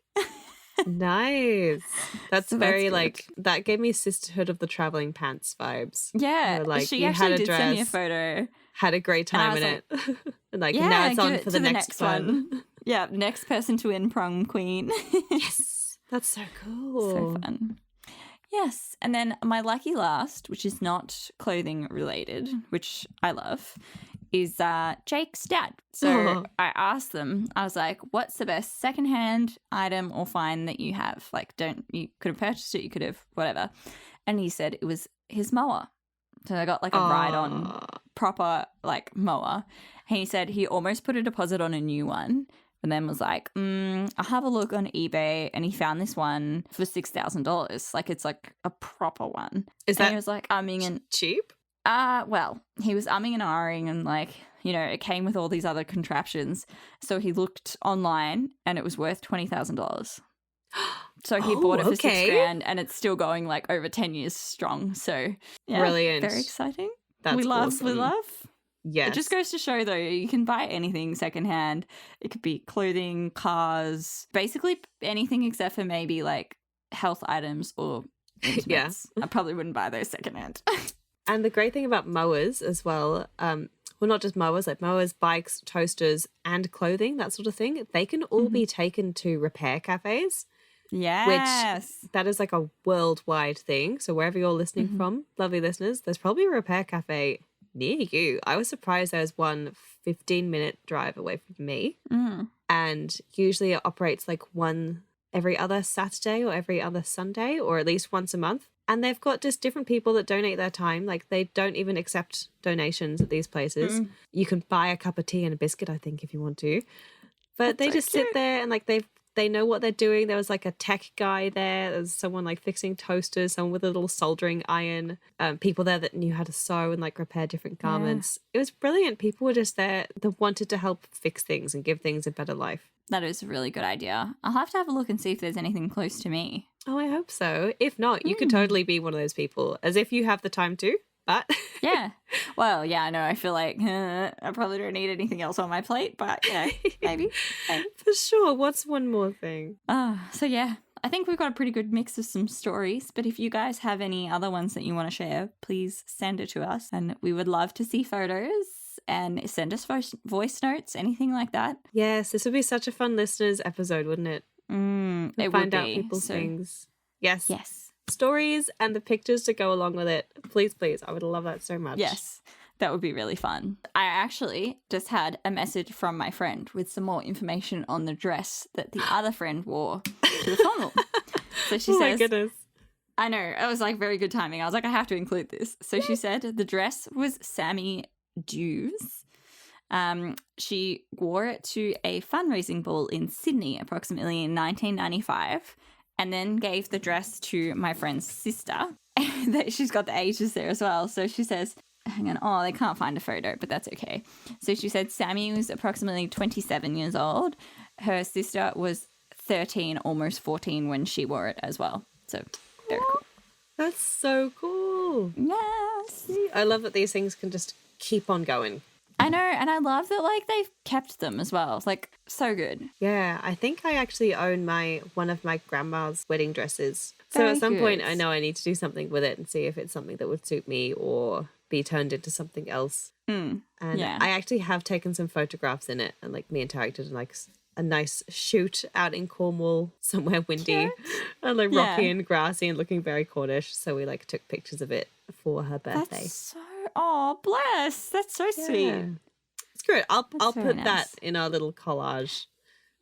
Nice. That's So very that's like, that gave me Sisterhood of the Traveling Pants vibes. Yeah, Where, like, she you actually had a did send me a dress, photo. had a great And I time was in like, it. And like, Yeah, now it's give on it for to the next one. Yeah, next person to win prom queen. Yes. That's so cool. So fun. Yes, and then my lucky last, which is not clothing related, which I love, is Jake's dad. So I asked them, I was like, what's the best secondhand item or find that you have? Like, you could have purchased it, you could have, whatever. And he said it was his mower. So I got like a ride on proper like mower. And he said he almost put a deposit on a new one. And then was like, I'll have a look on eBay. And he found this one for $6,000. Like, it's like a proper one. Is And that he was like, umming and cheap? well, he was umming and ahhing and like, you know, it came with all these other contraptions. So he looked online and it was worth $20,000. So he bought it for $6,000 and it's still going like over 10 years strong. So yeah, Brilliant. very exciting. That's we love. Yes. It just goes to show, though, you can buy anything secondhand. It could be clothing, cars, basically anything except for maybe like health items or intimates. I probably wouldn't buy those secondhand. And the great thing about mowers as well, well, not just mowers, like mowers, bikes, toasters, and clothing, that sort of thing, they can all be taken to repair cafes. Yes. Which that is like a worldwide thing. So wherever you're listening from, lovely listeners, there's probably a repair cafe near you. I was surprised there was one 15-minute drive away from me. And usually it operates like one every other Saturday or every other Sunday, or at least once a month. And they've got just different people that donate their time. Like, they don't even accept donations at these places. You can buy a cup of tea and a biscuit, I think, if you want to. But they just sit there and like they know what they're doing. There was like a tech guy there. There's someone like fixing toasters, someone with a little soldering iron. People there that knew how to sew and like repair different garments. It was brilliant. People were just there that wanted to help fix things and give things a better life. That is a really good idea. I'll have to have a look and see if there's anything close to me. Oh, I hope so. If not, you could totally be one of those people, as if you have the time to. But yeah. Well, yeah, I know. I feel like I probably don't need anything else on my plate, but yeah, maybe. For sure. What's one more thing? So yeah, I think we've got a pretty good mix of some stories, but if you guys have any other ones that you want to share, please send it to us, and we would love to see photos and send us voice notes, anything like that. Yes, this would be such a fun listeners episode, wouldn't it? It Find would out be. people's things. Yes. Yes. Stories and the pictures to go along with it. Please, please. I would love that so much. Yes. That would be really fun. I actually just had a message from my friend with some more information on the dress that the other friend wore to the formal. So she says, my goodness. I know, it was like very good timing. I was like, I have to include this. So she said the dress was Sammy Dew's. She wore it to a fundraising ball in Sydney approximately in 1995, and then gave the dress to my friend's sister. She's got the ages there as well. So she says, hang on, oh, they can't find a photo, but that's okay. So she said Sammy was approximately 27 years old. Her sister was 13, almost 14 when she wore it as well. So very cool. That's so cool. Yes. I love that these things can just keep on going. I know, and I love that like they've kept them as well. Like, so good. Yeah, I think I actually own one of my grandma's wedding dresses. So Very at some point good. I know I need to do something with it and see if it's something that would suit me or be turned into something else. And yeah. I actually have taken some photographs in it, and like me and Tarek did like a nice shoot out in Cornwall, somewhere windy and like rocky and grassy and looking very Cornish. So we like took pictures of it for her birthday. That's so, oh, bless. That's so sweet. It's good. I'll very put that nice. in our little collage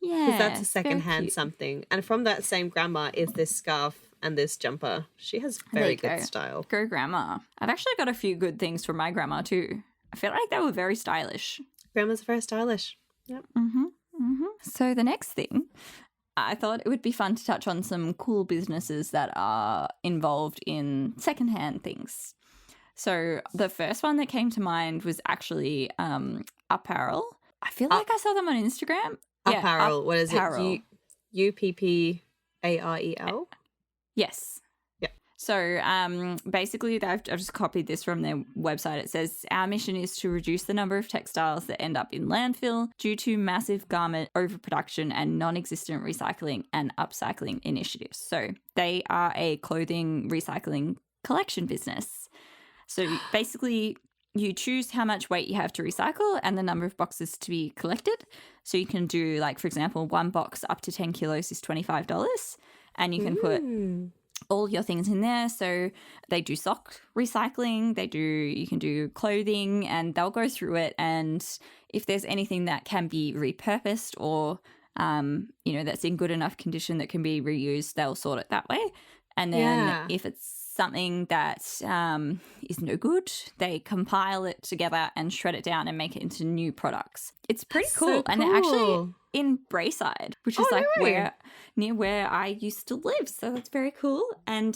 Yeah. Because that's a it's very secondhand cute. something. And from that same grandma is this scarf and this jumper. She has There very you good go. style. Go grandma. I've actually got a few good things from my grandma too. I feel like they were very stylish. Grandma's very stylish. Yep. So the next thing, I thought it would be fun to touch on some cool businesses that are involved in secondhand things. So the first one that came to mind was actually apparel. I feel like I saw them on Instagram. Apparel. What is apparel. it? Upparel? Yes. Yeah. So basically, I've just copied this from their website. It says, our mission is to reduce the number of textiles that end up in landfill due to massive garment overproduction and non-existent recycling and upcycling initiatives. So they are a clothing recycling collection business. So basically, you choose how much weight you have to recycle and the number of boxes to be collected. So you can do, like, for example, one box up to 10 kilos is $25. And you can put all your things in there. So they do sock recycling, you can do clothing, and they'll go through it. And if there's anything that can be repurposed or, that's in good enough condition that can be reused, they'll sort it that way. And then if it's something that is no good, they compile it together and shred it down and make it into new products. It's pretty cool. So And they're actually cool. in Brayside, which is near where I used to live. So that's very cool. And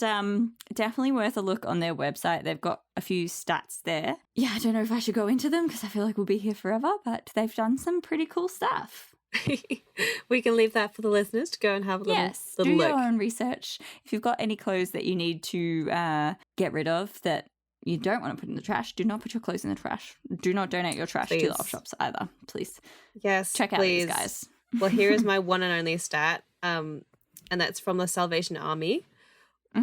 definitely worth a look on their website. They've got a few stats there. Yeah, I don't know if I should go into them because I feel like we'll be here forever, but they've done some pretty cool stuff. We can leave that for the listeners to go and have a little do look. your own research. If you've got any clothes that you need to get rid of that you don't want to put in the trash, do not put your clothes in the trash. Do not donate your trash to the op shops either, please. Yes, check out these guys. Well, here is my one and only stat, and that's from the Salvation Army,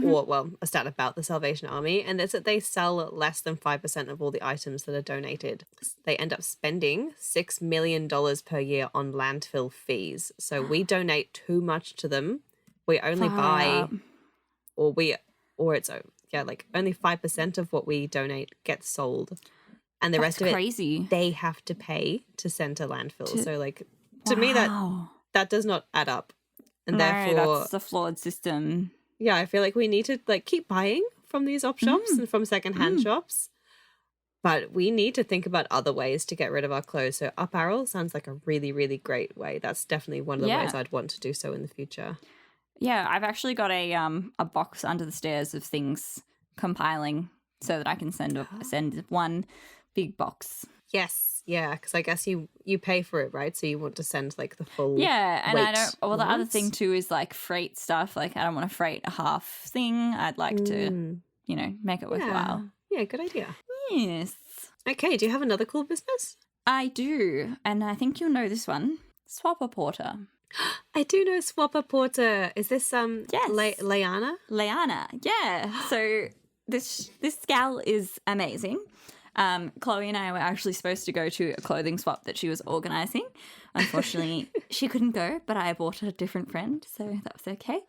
or a stat about the Salvation Army, and it's that they sell less than 5% of all the items that are donated. They end up spending $6 million per year on landfill fees. So we donate too much to them. We only buy, only 5% of what we donate gets sold, and the rest of it they have to pay to send to landfill. So to me that does not add up, and therefore that's a flawed system. Yeah, I feel like we need to keep buying from these op shops and from secondhand shops, but we need to think about other ways to get rid of our clothes. So apparel sounds like a really, really great way. That's definitely one of the ways I'd want to do so in the future. Yeah, I've actually got a box under the stairs of things compiling so that I can send one big box. Yes, yeah, because I guess you pay for it, right? So you want to send the full and weight I don't. Well, the other thing too is freight stuff. I don't want to freight a half thing. I'd like to, make it worthwhile. Yeah, good idea. Yes. Okay, do you have another cool business? I do, and I think you'll know this one. Swapper Porter. I do know Swapper Porter. Is this yes. Leanna? Leanna, yeah. So this gal is amazing. Chloe and I were actually supposed to go to a clothing swap that she was organising. Unfortunately, she couldn't go, but I bought a different friend, so that was okay.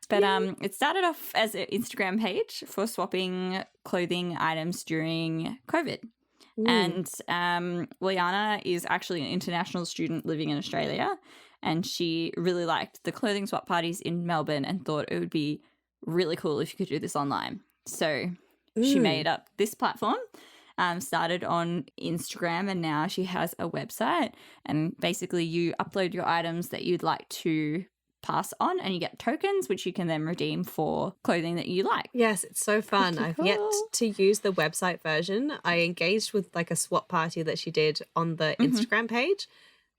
But it started off as an Instagram page for swapping clothing items during COVID. And Liana is actually an international student living in Australia, and she really liked the clothing swap parties in Melbourne and thought it would be really cool if you could do this online. So she made up this platform. Started on Instagram, and now she has a website, and basically you upload your items that you'd like to pass on and you get tokens which you can then redeem for clothing that you like. Yes, it's so fun. Pretty I've yet cool. to use the website version. I engaged with a swap party that she did on the Instagram page,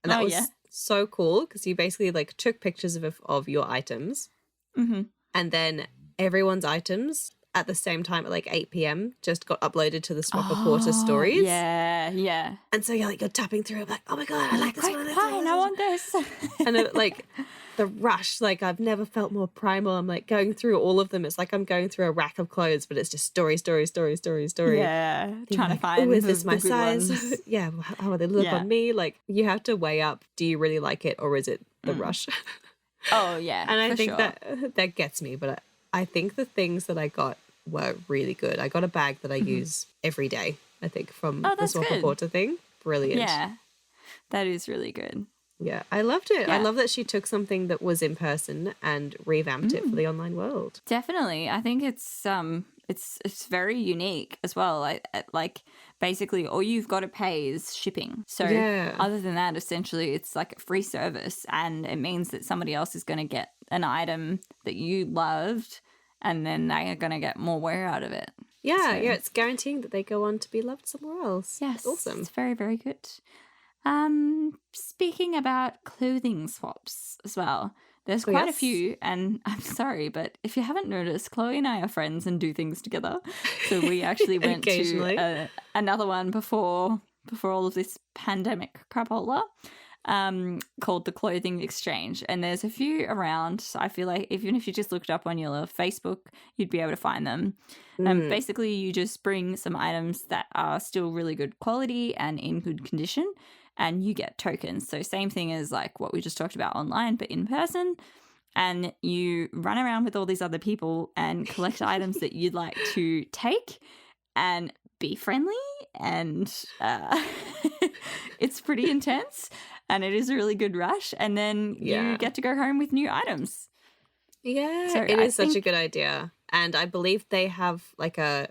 and that was so cool because you basically took pictures of your items, and then everyone's items at the same time at 8 p.m. just got uploaded to the Swapper Porter stories. Yeah. And so you're tapping through, I'm oh my God, I like this one. I want this. And the rush, I've never felt more primal. I'm going through all of them. It's I'm going through a rack of clothes, but it's just story. Yeah, trying to find is this my size? Ones. Yeah, how would they look on me? You have to weigh up, do you really like it or is it the rush? Oh, yeah, and I think sure. that gets me, but I think the things that I got were really good. I got a bag that I use every day, I think, from the Swapper Porter thing. Brilliant. Yeah, that is really good. Yeah, I loved it. I Yeah. love that she took something that was in person and revamped it for the online world. Definitely. I think it's very unique as well. Like basically all you've got to pay is shipping. So Yeah. other than that, essentially it's like a free service, and it means that somebody else is going to get an item that you loved, and then they are going to get more wear out of it. Yeah, So- yeah, it's guaranteeing that they go on to be loved somewhere else. Yes. It's awesome. It's very, very good. Speaking about clothing swaps as well, there's quite a yes. few, and I'm sorry, but if you haven't noticed, Chloe and I are friends and do things together. So we actually went Occasionally. to another one before all of this pandemic crapola, called the Clothing Exchange, and there's a few around. So I feel like even if you just looked up on your Facebook, you'd be able to find them. Basically, you just bring some items that are still really good quality and in good condition, and you get tokens. So same thing as like what we just talked about online, but in person. And you run around with all these other people and collect items that you'd like to take and be friendly. And it's pretty intense, and it is a really good rush. And then you get to go home with new items. Yeah, So it I is such a think- good idea. And I believe they have like a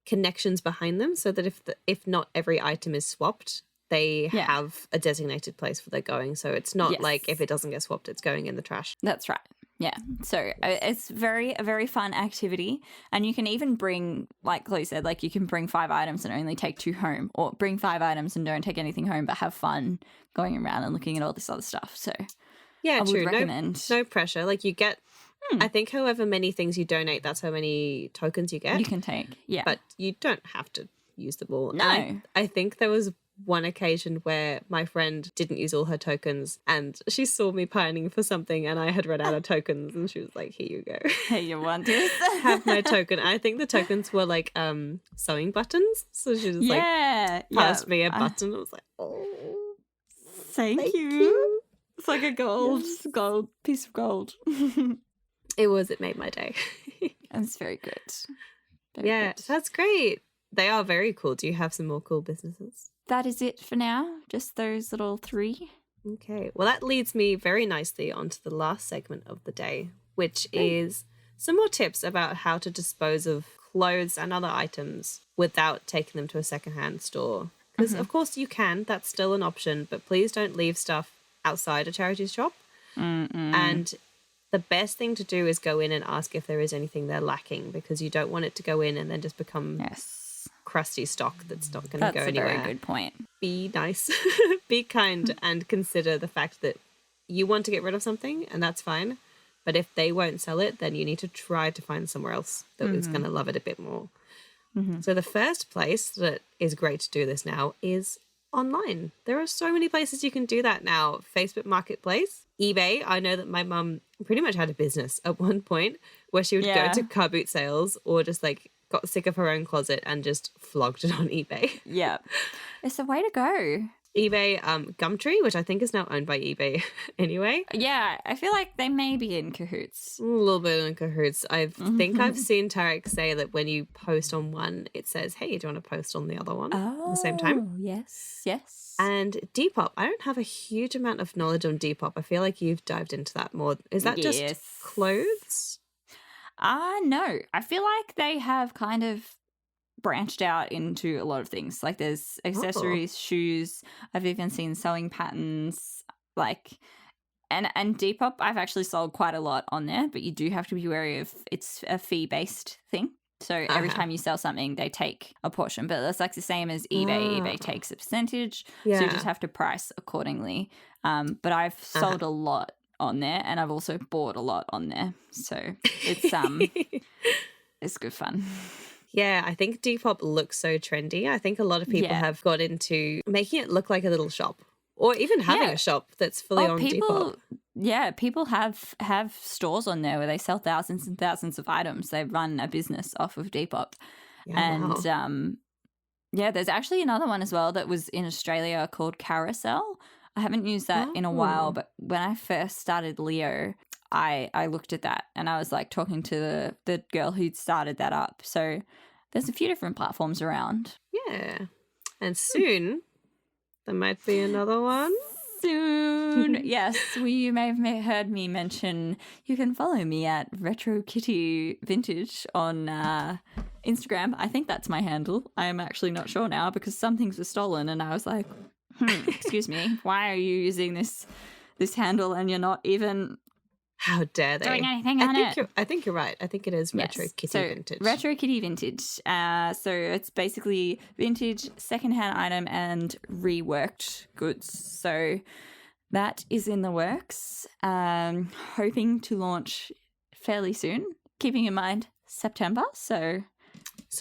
connections behind them so that if not every item is swapped, they Yeah. have a designated place where they're going. So it's not Yes. like if it doesn't get swapped, it's going in the trash. That's right. Yeah. So it's a very fun activity. And you can even bring, like Chloe said, like you can bring 5 items and only take 2 home, or bring 5 items and don't take anything home, but have fun going around and looking at all this other stuff. So Yeah, I would true. recommend. No pressure. Like you get, I think however many things you donate, that's how many tokens you get. You can take. Yeah. But you don't have to use them all. No. And I think there was one occasion where my friend didn't use all her tokens and she saw me pining for something and I had run out of tokens and she was like, here you go. Hey, you want this? Have my token. I think the tokens were like sewing buttons. So she just like passed me a button. I was like, oh, Thank you. you. It's like a gold piece of gold. It made my day. That's very good. Very Yeah, good. that's great. They are very cool. Do you have some more cool businesses? That is it for now. Just those little 3. Okay. Well, that leads me very nicely onto the last segment of the day, which is some more tips about how to dispose of clothes and other items without taking them to a secondhand store. Because, of course, you can. That's still an option. But please don't leave stuff outside a charity shop. And the best thing to do is go in and ask if there is anything they're lacking, because you don't want it to go in and then just become crusty stock that's not going to go anywhere. That's a very good point. Be nice, be kind, and consider the fact that you want to get rid of something, and that's fine. But if they won't sell it, then you need to try to find somewhere else that is going to love it a bit more. So the first place that is great to do this now is online. There are so many places you can do that now. Facebook Marketplace, eBay. I know that my mum pretty much had a business at one point where she would go to car boot sales or just like got sick of her own closet and just flogged it on eBay. Yeah. It's the way to go. eBay, Gumtree, which I think is now owned by eBay anyway. Yeah, I feel like they may be in cahoots. A little bit in cahoots. I think I've seen Tarek say that when you post on one, it says, hey, do you want to post on the other one at the same time? Yes. And Depop, I don't have a huge amount of knowledge on Depop. I feel like you've dived into that more. Is that just clothes? No. I feel like they have kind of branched out into a lot of things. Like there's accessories, shoes. I've even seen sewing patterns. Like, and Depop, I've actually sold quite a lot on there, but you do have to be wary of it's a fee-based thing. So every time you sell something, they take a portion. But that's like the same as eBay. eBay takes a percentage. So you just have to price accordingly. But I've sold a lot on there, and I've also bought a lot on there. So it's it's good fun. Yeah, I think Depop looks so trendy. I think a lot of people have got into making it look like a little shop, or even having a shop that's fully on Depop. Yeah, people have stores on there where they sell thousands and thousands of items. They run a business off of Depop. And there's actually another one as well that was in Australia called Carousel. I haven't used that in a while, but when I first started Leo, I looked at that and I was like talking to the girl who'd started that up. So there's a few different platforms around. Yeah. And soon there might be another one. Soon. Yes, you may have heard me mention you can follow me at Retro Kitty Vintage on Instagram. I think that's my handle. I am actually not sure now because some things were stolen and I was like, excuse me, why are you using this handle and you're not even how dare they doing anything on it? I think you're right. I think it is Retro Kitty Vintage. Retro Kitty Vintage. So it's basically vintage secondhand item and reworked goods. So that is in the works. Hoping to launch fairly soon. Keeping in mind September. So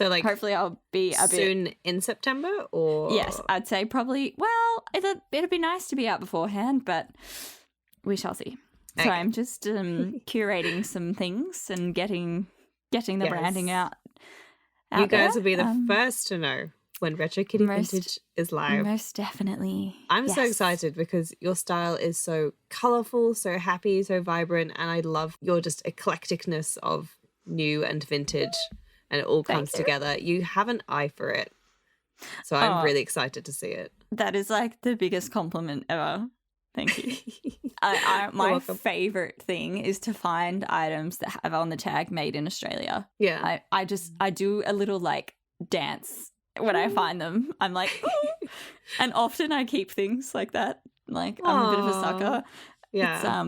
like hopefully I'll be a soon bit in September, or yes, I'd say probably. Well, it'd be nice to be out beforehand, but we shall see. So okay. I'm just curating some things and getting the branding out. You guys will be the first to know when Retro Kitty Vintage is live. Most definitely. I'm so excited because your style is so colourful, so happy, so vibrant, and I love your just eclecticness of new and vintage, and it all comes together. You have an eye for it. So I'm really excited to see it. That is like the biggest compliment ever. Thank you. My favorite thing is to find items that have on the tag "Made in Australia." Yeah, I do a little like dance when I find them. I'm like, ooh! And often I keep things like that. Like I'm a bit of a sucker. Yeah,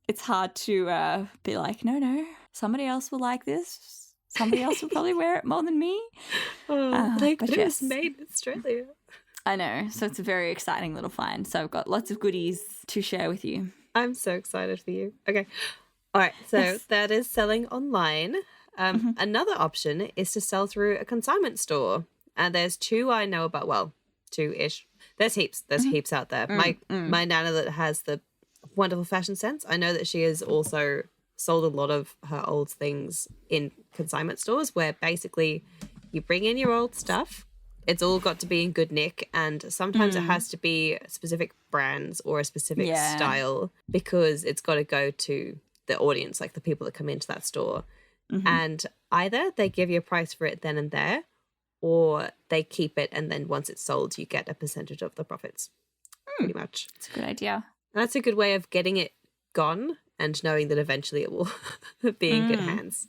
it's hard to be like, no, somebody else will like this. Somebody else will probably wear it more than me. But it was made in Australia. I know. So it's a very exciting little find. So I've got lots of goodies to share with you. I'm so excited for you. Okay. All right. So that is selling online. Another option is to sell through a consignment store. And there's two I know about. Well, two-ish. There's heaps. There's heaps out there. My nana that has the wonderful fashion sense, I know that she has also sold a lot of her old things in consignment stores where basically you bring in your old stuff. It's all got to be in good nick, and sometimes it has to be specific brands or a specific style because it's got to go to the audience, like the people that come into that store. And either they give you a price for it then and there, or they keep it and then once it's sold, you get a percentage of the profits, pretty much. It's a good idea. And that's a good way of getting it gone and knowing that eventually it will be in good hands.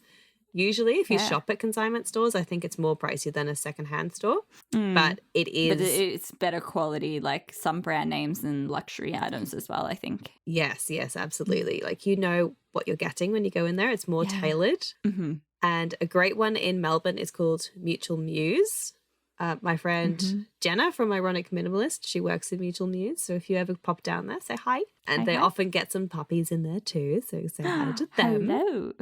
Usually, if you shop at consignment stores, I think it's more pricey than a secondhand store, but it is. But it's better quality, like some brand names and luxury items as well, I think. Yes, absolutely. Like you know what you're getting when you go in there. It's more tailored. And a great one in Melbourne is called Mutual Muse. My friend Jenna from Ironic Minimalist, she works in Mutual Muse. So if you ever pop down there, say hi. And they often get some puppies in there too, so say hi to them. Hello.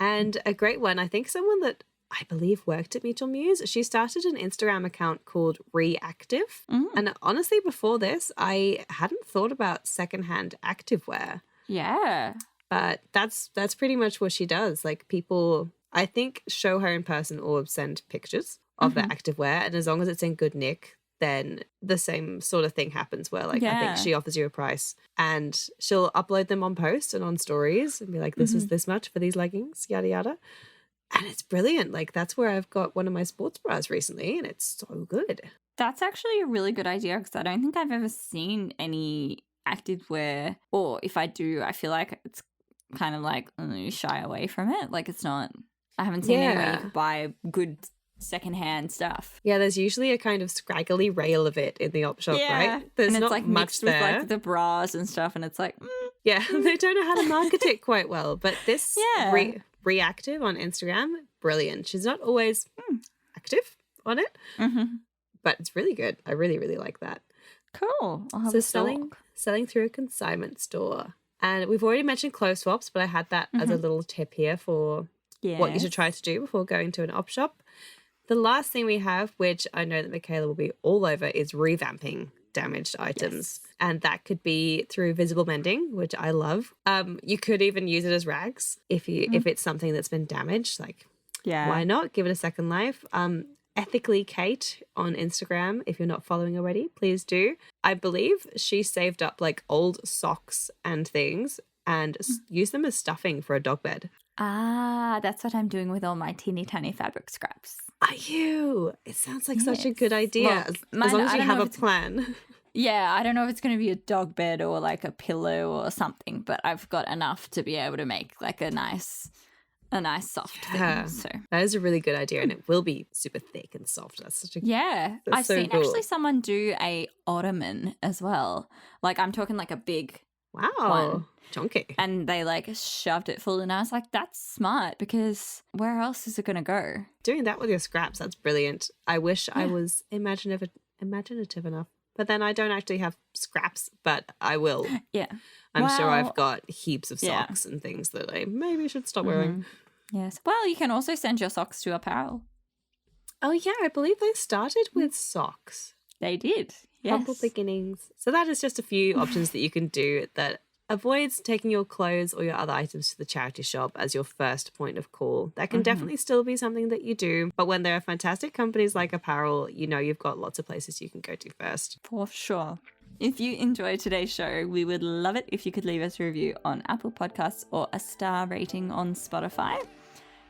And a great one, I think someone that I believe worked at Mutual Muse, she started an Instagram account called Reactive. And honestly, before this, I hadn't thought about secondhand activewear. Yeah. But that's pretty much what she does. Like people, I think, show her in person or send pictures of their activewear. And as long as it's in good nick, then the same sort of thing happens where like I think she offers you a price and she'll upload them on posts and on stories and be like, this is this much for these leggings, yada yada. And it's brilliant. Like that's where I've got one of my sports bras recently and it's so good. That's actually a really good idea because I don't think I've ever seen any activewear, or if I do, I feel like it's kind of like shy away from it. Like it's not, I haven't seen anywhere you could buy good secondhand stuff. Yeah, there's usually a kind of scraggly rail of it in the op shop, right? There's and it's not like much mixed there. with like the bras and stuff, and it's like yeah, they don't know how to market it quite well. But this Reactive on Instagram, brilliant. She's not always active on it, but it's really good. I really, really like that. Cool. I'll have so a stalk. selling through a consignment store, and we've already mentioned clothes swaps, but I had that as a little tip here for what you should try to do before going to an op shop. The last thing we have, which I know that Mikaela will be all over, is revamping damaged items. And that could be through visible mending, which I love. You could even use it as rags if it's something that's been damaged. Like, why not? Give it a second life. Ethically Kate on Instagram, if you're not following already, please do. I believe she saved up like old socks and things and used them as stuffing for a dog bed. Ah, that's what I'm doing with all my teeny tiny fabric scraps. Are you? It sounds like such a good idea. Look, as long as you have a plan. Yeah, I don't know if it's going to be a dog bed or like a pillow or something, but I've got enough to be able to make like a nice soft thing. So that is a really good idea, and it will be super thick and soft. That's such a yeah. That's I've so seen cool. actually someone do a ottoman as well. Like I'm talking like a big wow, one. chunky. And they like shoved it full, and I was like, that's smart because where else is it going to go? Doing that with your scraps, that's brilliant. I wish I was imaginative enough. But then I don't actually have scraps, but I will. Yeah. I'm sure Well, I've got heaps of yeah. socks and things that I maybe should stop wearing. Yes. Well, you can also send your socks to apparel. Oh, yeah, I believe they started with socks. They did. Humble Yes. beginnings. So that is just a few options that you can do that avoids taking your clothes or your other items to the charity shop as your first point of call. That can definitely still be something that you do, but when there are fantastic companies like Apparel, you know you've got lots of places you can go to first. For sure. If you enjoyed today's show, we would love it if you could leave us a review on Apple Podcasts or a star rating on Spotify.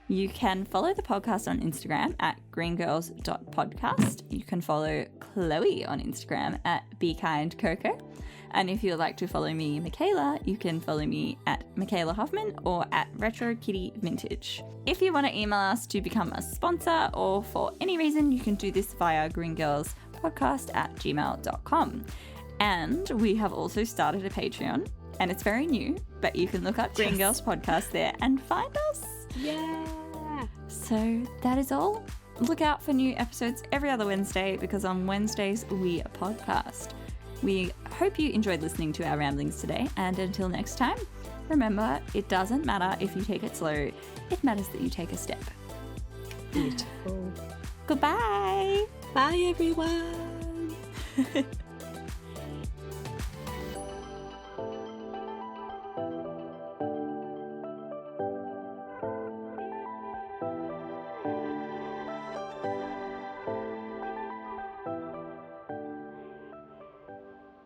You can follow the podcast on Instagram at greengirls.podcast. You can follow Chloe on Instagram at BeKindCoco. And if you'd like to follow me, Mikaela, you can follow me at Mikaela Hoffman or at RetroKittyVintage. If you want to email us to become a sponsor or for any reason, you can do this via greengirlspodcast@gmail.com. And we have also started a Patreon, and it's very new, but you can look up Green Girls Podcast there and find us. Yeah. So that is all. Look out for new episodes every other Wednesday because on Wednesdays we podcast. We hope you enjoyed listening to our ramblings today, and until next time, remember, it doesn't matter if you take it slow, it matters that you take a step. Beautiful. Goodbye. Bye, everyone.